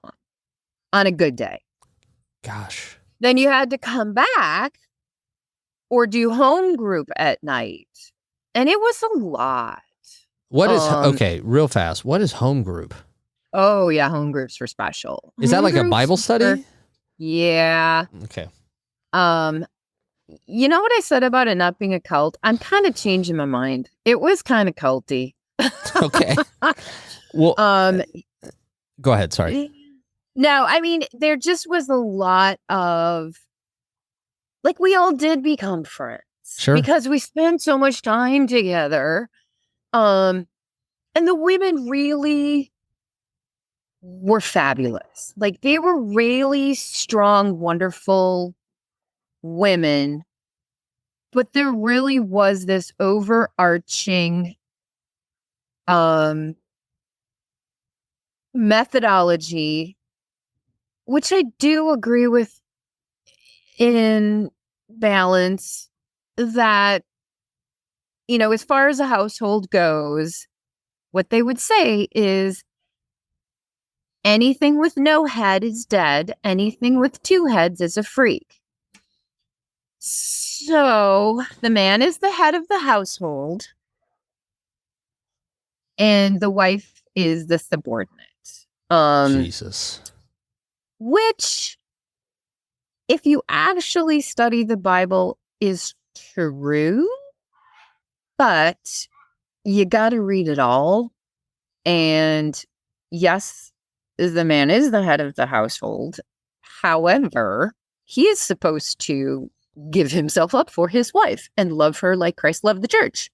on a good day. Gosh. Then you had to come back or do home group at night. And it was a lot. What is, okay, real fast. What is home group? Oh yeah, home groups were special. Is that Home like a groups Bible were- study? Yeah. Okay. You know what I said about it not being a cult? I'm kind of changing my mind. It was kind of culty. Okay. Well, Um, go ahead. Sorry. no, I mean, there just was a lot of, like, we all did become friends. Sure. Because we spent so much time together. And the women really were fabulous. Like, they were really strong, wonderful women. But there really was this overarching methodology, which I do agree with in balance, that, as far as a household goes, what they would say is anything with no head is dead. Anything with two heads is a freak. So the man is the head of the household and the wife is the subordinate. Jesus. Which, if you actually study the Bible, is true, but you got to read it all. And yes, the man is the head of the household. However, he is supposed to give himself up for his wife and love her like Christ loved the church.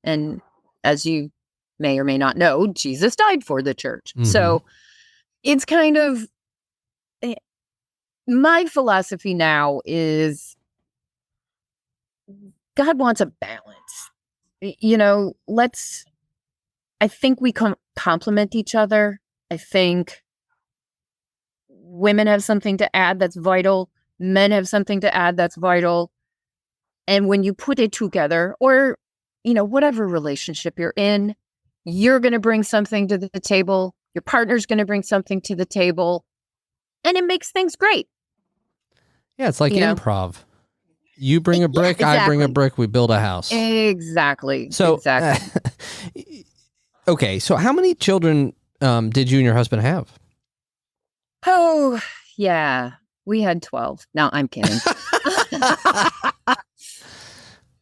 And as you may or may not know, Jesus died for the church. Mhm. So it's kind of, my philosophy now is God wants a balance. I think we complement each other. I think women have something to add that's vital. Men have something to add that's vital. And when you put it together, or, whatever relationship you're in, you're going to bring something to the table. Your partner's going to bring something to the table. And it makes things great. Yeah, it's like improv. You bring a brick, Yeah, I bring a exactly. brick, we build a house. Exactly. So, exactly. Okay, so how many children did you and your husband have? Oh, yeah. We had 12. No, I'm kidding.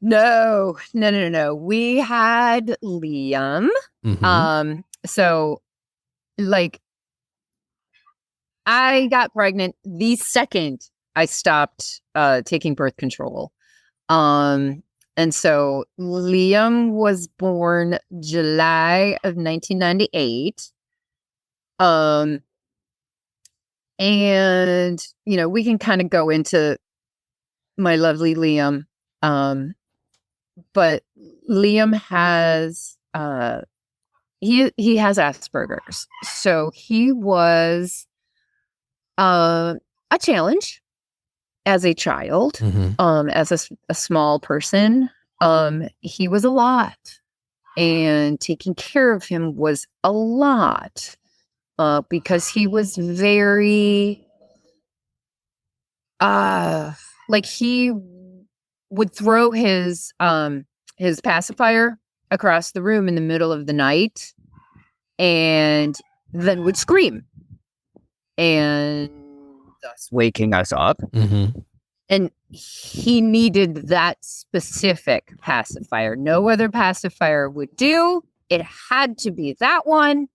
No. We had Liam. Mhm. So, like, I got pregnant the second I stopped taking birth control. And so Liam was born July of 1998. And, we can kind of go into my lovely Liam. But Liam has he has Asperger's. So he was a challenge as a child, Mhm. as a small person. He was a lot, and taking care of him was a lot, because he was very, like, he would throw his pacifier across the room in the middle of the night, and then would scream, and thus waking us up. Mhm. And he needed that specific pacifier. No other pacifier would do. It had to be that one.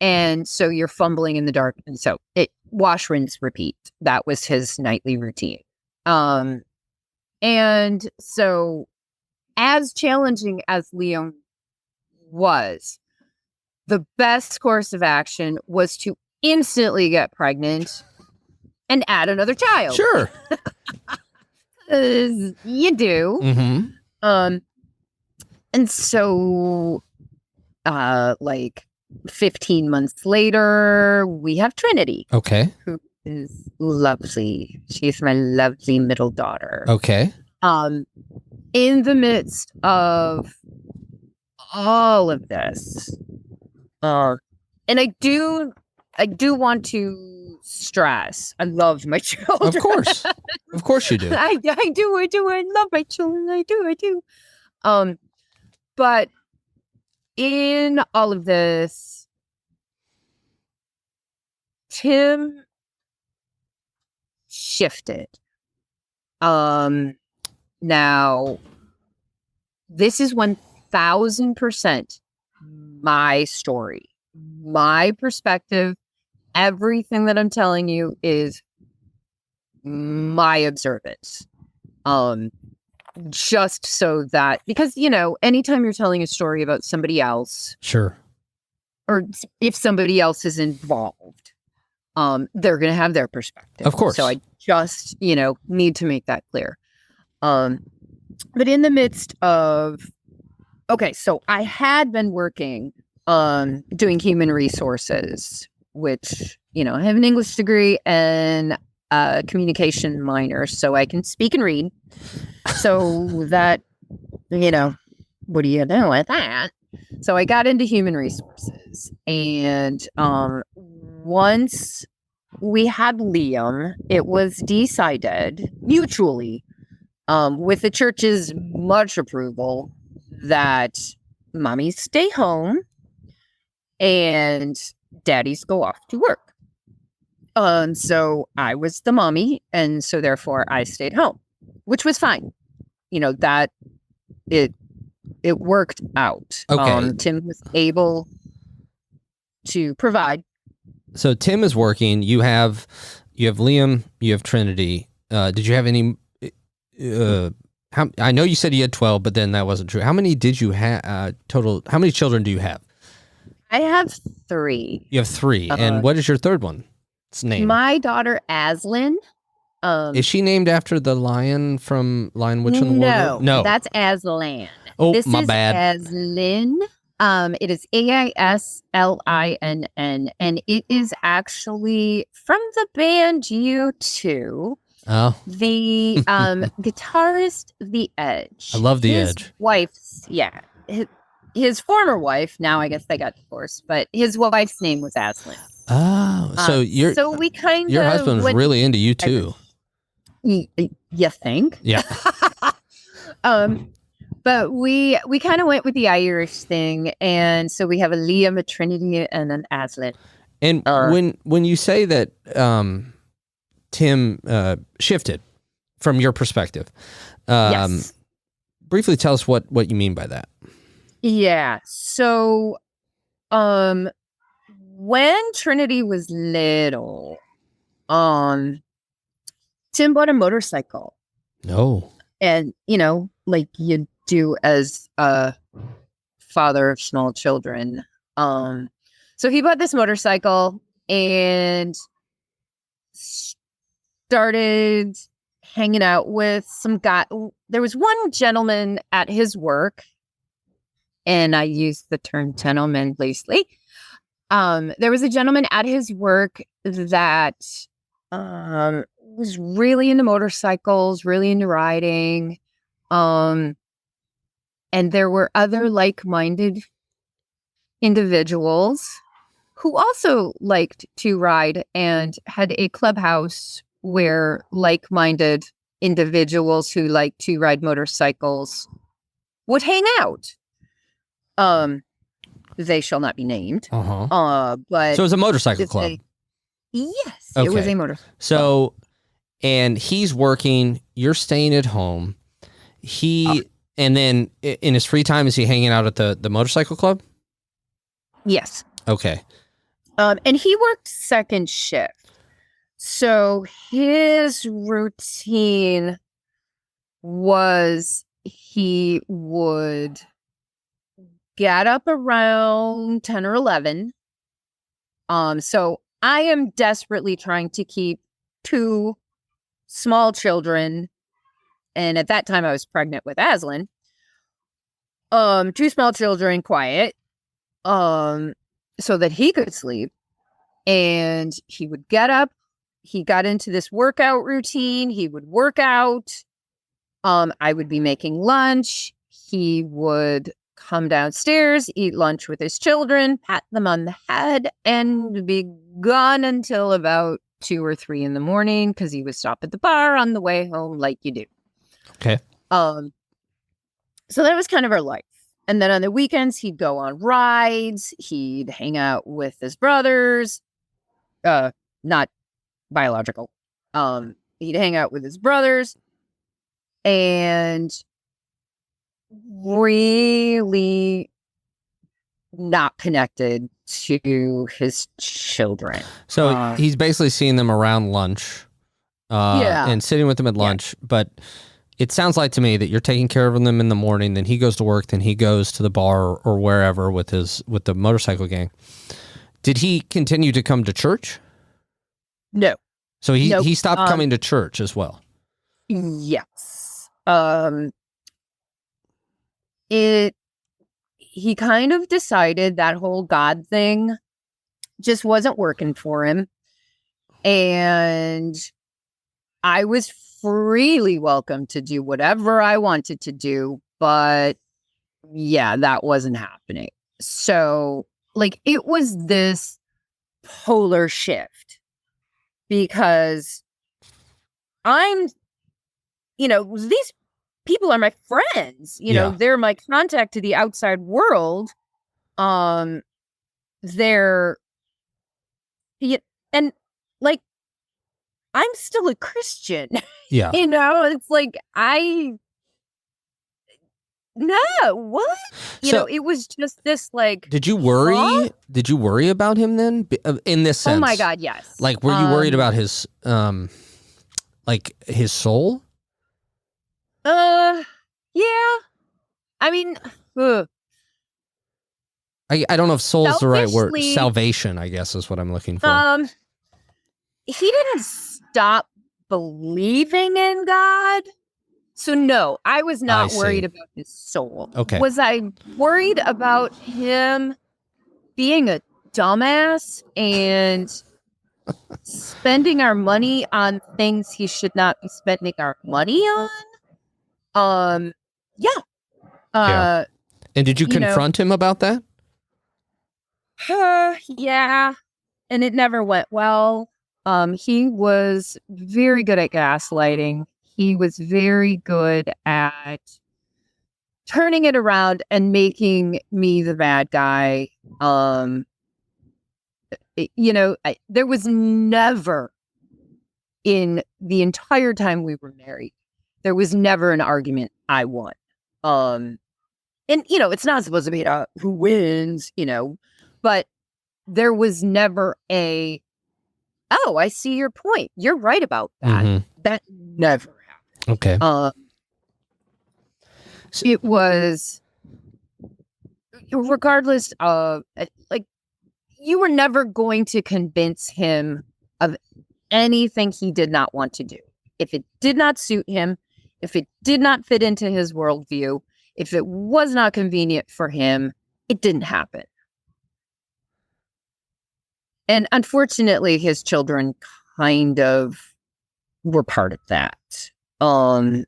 And so you're fumbling in the dark. And so it wash, rinse, repeat. That was his nightly routine. And so, as challenging as Liam was, the best course of action was to instantly get pregnant and add another child. Sure. You do. Mhm. And so, like 15 months later, we have Trinity. Okay. Who is lovely. She's my lovely middle daughter. Okay. In the midst of all of this, and I do want to stress, I love my children. Of course you do. I do. I love my children. I do. But in all of this, Tim shifted. Now, this is 1000% my story, my perspective. Everything that I'm telling you is my observance. Just so that, because, anytime you're telling a story about somebody else, Sure, or if somebody else is involved, they're going to have their perspective. of course. So I just, need to make that clear. But in the midst of, so I had been working doing human resources, which, I have an English degree and a communication minor, so I can speak and read. So that, what do you do with that? So I got into human resources. And once we had Liam, it was decided mutually, with the church's much approval, that mommies stay home and daddies go off to work. So I was the mommy, and so therefore I stayed home, which was fine. That it worked out. Okay. Tim was able to provide. So Tim is working. You have Liam. You have Trinity. Did you have any? I know you said you had 12, but then that wasn't true. How many did you have total? How many children do you have? I have 3. You have 3. And what is your third one? Its name? My daughter Aslan. Is she named after the lion from Lion, Witch, and the Wardrobe? No, that's Aslan. Oh, this my is bad. Aslan. It is Aislinn, and it is actually from the band U2. Oh, The guitarist, The Edge. I love The His Edge. Wife's, his former wife. Now I guess they got divorced, but his wife's name was Aslan. Oh, so your husband was really into you too. You think? Yeah. But we kind of went with the Irish thing, and so we have a Liam, a Trinity, and an Aslan. And when you say that Tim shifted from your perspective, Yes. Briefly tell us what you mean by that. Yeah. So, when Trinity was little, Tim bought a motorcycle. No. And, like you do as a father of small children. So he bought this motorcycle and started hanging out with some guy. There was one gentleman at his work, and I use the term gentleman loosely. There was a gentleman at his work that was really into motorcycles, really into riding. And there were other like-minded individuals who also liked to ride and had a clubhouse where like-minded individuals who like to ride motorcycles would hang out. They shall not be named. But so it was a motorcycle club. Yes, okay. It was a motorcycle. So, and he's working. You're staying at home. And then in his free time, is he hanging out at the motorcycle club? Yes. Okay. And he worked second shift. So his routine was he would get up around 10 or 11. So I am desperately trying to keep 2 small children. And at that time I was pregnant with Aslan. 2 small children quiet. So that he could sleep. And he would get up. He got into this workout routine. He would work out. I would be making lunch. He would come downstairs, eat lunch with his children, pat them on the head, and be gone until about 2 or 3 in the morning because he would stop at the bar on the way home like you do. Okay. So that was kind of our life. And then on the weekends, he'd go on rides. He'd hang out with his brothers. not biological. He'd hang out with his brothers and really not connected to his children. So he's basically seeing them around lunch, and sitting with them at lunch. But it sounds like to me that you're taking care of them in the morning. Then he goes to work. Then he goes to the bar or wherever with the motorcycle gang. Did he continue to come to church? No. So he stopped coming to church as well. Yes. He kind of decided that whole God thing just wasn't working for him. And I was freely welcome to do whatever I wanted to do. But yeah, that wasn't happening. So like it was this polar shift because these people are my friends, they're my contact to the outside world. And like, I'm still a Christian. Yeah. It's like, what? It was just this like. Did you worry? Huh? Did you worry about him then? In this sense? Oh my God, yes. Like, were you worried about his, his soul? Yeah. I mean, I don't know if soul is the right word. Salvation, I guess, is what I'm looking for. He didn't stop believing in God. So no, I was not worried about his soul. Okay. Was I worried about him being a dumbass and spending our money on things he should not be spending our money on? Yeah. And did you confront him about that? Yeah. And it never went well. He was very good at gaslighting. He was very good at turning it around and making me the bad guy. There was never, in the entire time we were married, there was never an argument I won. And it's not supposed to be who wins, but there was never I see your point. You're right about that. Mm-hmm. That never happened. Okay. It was, regardless of, you were never going to convince him of anything he did not want to do. If it did not suit him, if it did not fit into his worldview, if it was not convenient for him, it didn't happen. And unfortunately, his children kind of were part of that. And,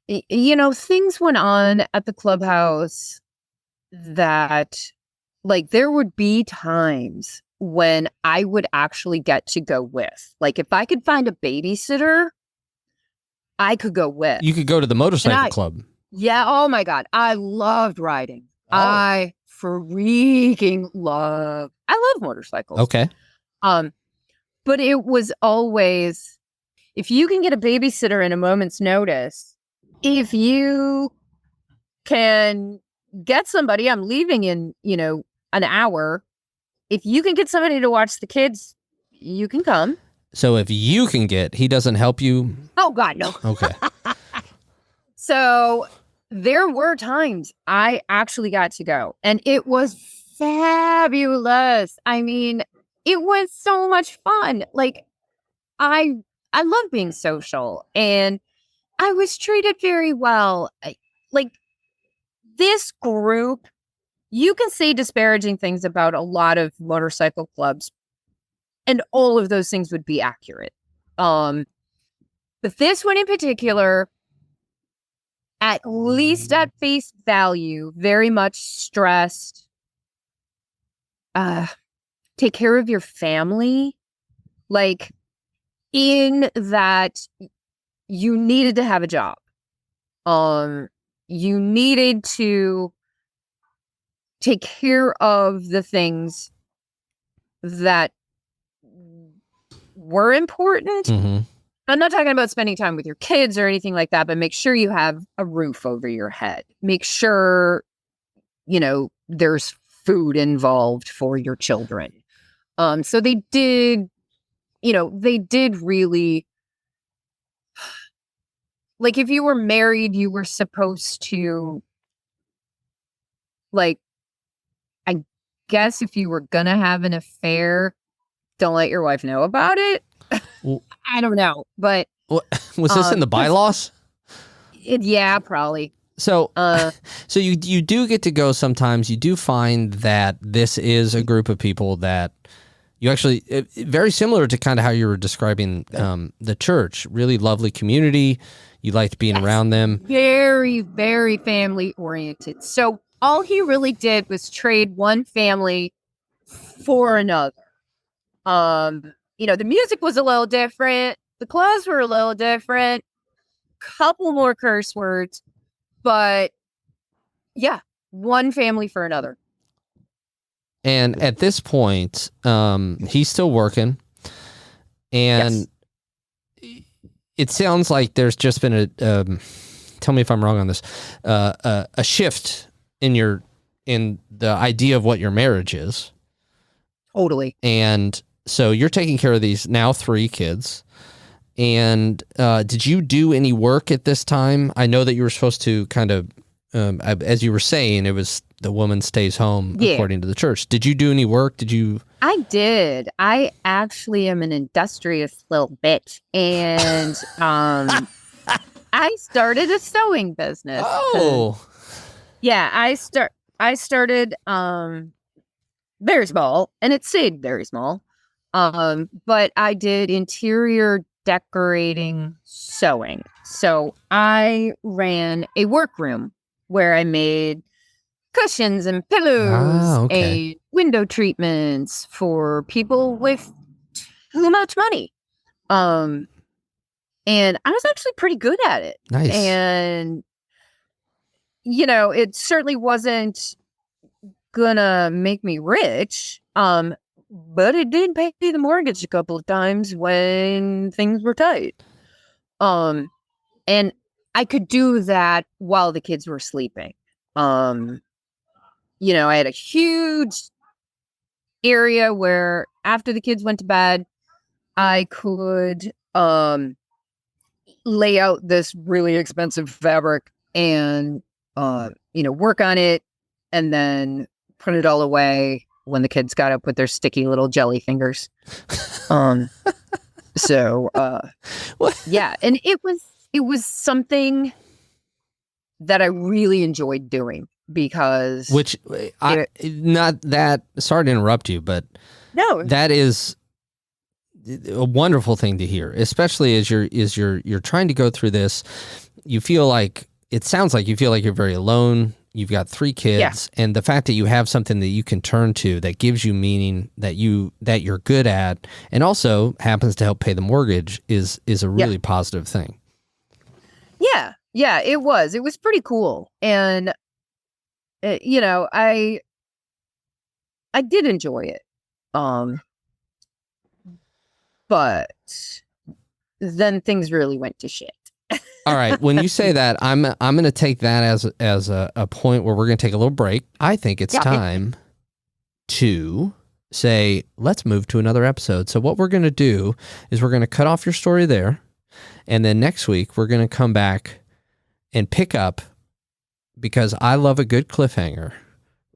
things went on at the clubhouse that, there would be times when I would actually get to go with. Like, if I could find a babysitter, I could go with. You could go to the motorcycle club. Yeah. Oh my God. I loved riding. Oh. I love motorcycles. Okay. But it was always, if you can get a babysitter in a moment's notice, if you can get somebody, I'm leaving in, an hour. If you can get somebody to watch the kids, you can come. So if you can he doesn't help you? Oh God, no. Okay. So there were times I actually got to go, and it was fabulous. I mean, it was so much fun. Like, I love being social, and I was treated very well. This group, you can say disparaging things about a lot of motorcycle clubs, and all of those things would be accurate. But this one in particular, at least at face value, very much stressed. Take care of your family. Like, in that you needed to have a job. You needed to take care of the things that were important. Mm-hmm. I'm not talking about spending time with your kids or anything like that, but make sure you have a roof over your head. Make sure, there's food involved for your children. So they did really, like, if you were married, you were supposed to, like, I guess if you were gonna have an affair, don't let your wife know about it. Well, I don't know, but was this in the bylaws? Yeah, probably. So, so you do get to go sometimes. You do find that this is a group of people that you actually, very similar to kind of how you were describing the church, really lovely community. You liked being around them. Very, very family oriented. So all he really did was trade one family for another. The music was a little different. The clothes were a little different. Couple more curse words. But yeah, one family for another. And at this point, he's still working. And it sounds like there's just been tell me if I'm wrong on this, a shift in the idea of what your marriage is. Totally. And so you're taking care of these now 3 kids. And did you do any work at this time? I know that you were supposed to kind of, as you were saying, it was the woman stays home according to the church. Did you do any work? I did. I actually am an industrious little bitch. And I started a sewing business. Oh. Yeah, I started very small, and it stayed very small. But I did interior decorating sewing. So I ran a workroom where I made cushions and pillows and window treatments for people with too much money. And I was actually pretty good at it. Nice. And, it certainly wasn't gonna make me rich. But it did pay the mortgage a couple of times when things were tight. And I could do that while the kids were sleeping. I had a huge area where after the kids went to bed, I could lay out this really expensive fabric and work on it and then put it all away when the kids got up with their sticky little jelly fingers. Yeah, and it was something that I really enjoyed doing because sorry to interrupt you, but no, that is a wonderful thing to hear, especially as you're trying to go through this. It sounds like you feel like you're very alone. You've got 3 kids, and the fact that you have something that you can turn to that gives you meaning that you're good at, and also happens to help pay the mortgage is a really positive thing. Yeah, it was. It was pretty cool, and I did enjoy it. But then things really went to shit. All right. When you say that, I'm going to take that as a point where we're going to take a little break. I think it's time to say, let's move to another episode. So what we're going to do is we're going to cut off your story there. And then next week, we're going to come back and pick up, because I love a good cliffhanger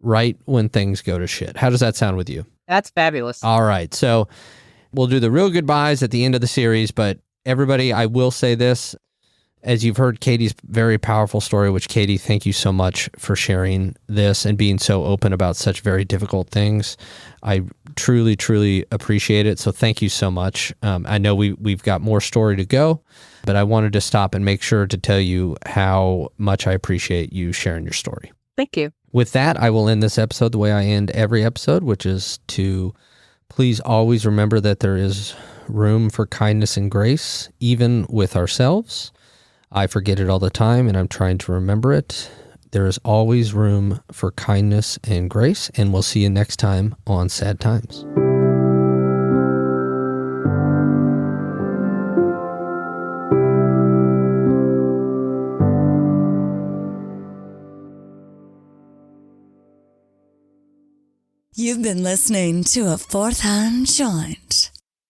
right when things go to shit. How does that sound with you? That's fabulous. All right. So we'll do the real goodbyes at the end of the series. But everybody, I will say this. As you've heard Katie's very powerful story, which, Katie, thank you so much for sharing this and being so open about such very difficult things. I truly, truly appreciate it. So thank you so much. I know we've got more story to go, but I wanted to stop and make sure to tell you how much I appreciate you sharing your story. Thank you. With that, I will end this episode the way I end every episode, which is to please always remember that there is room for kindness and grace, even with ourselves. I forget it all the time, and I'm trying to remember it. there is always room for kindness and grace, and we'll see you next time on Sad Times. You've been listening to A Fourth Hand Joint.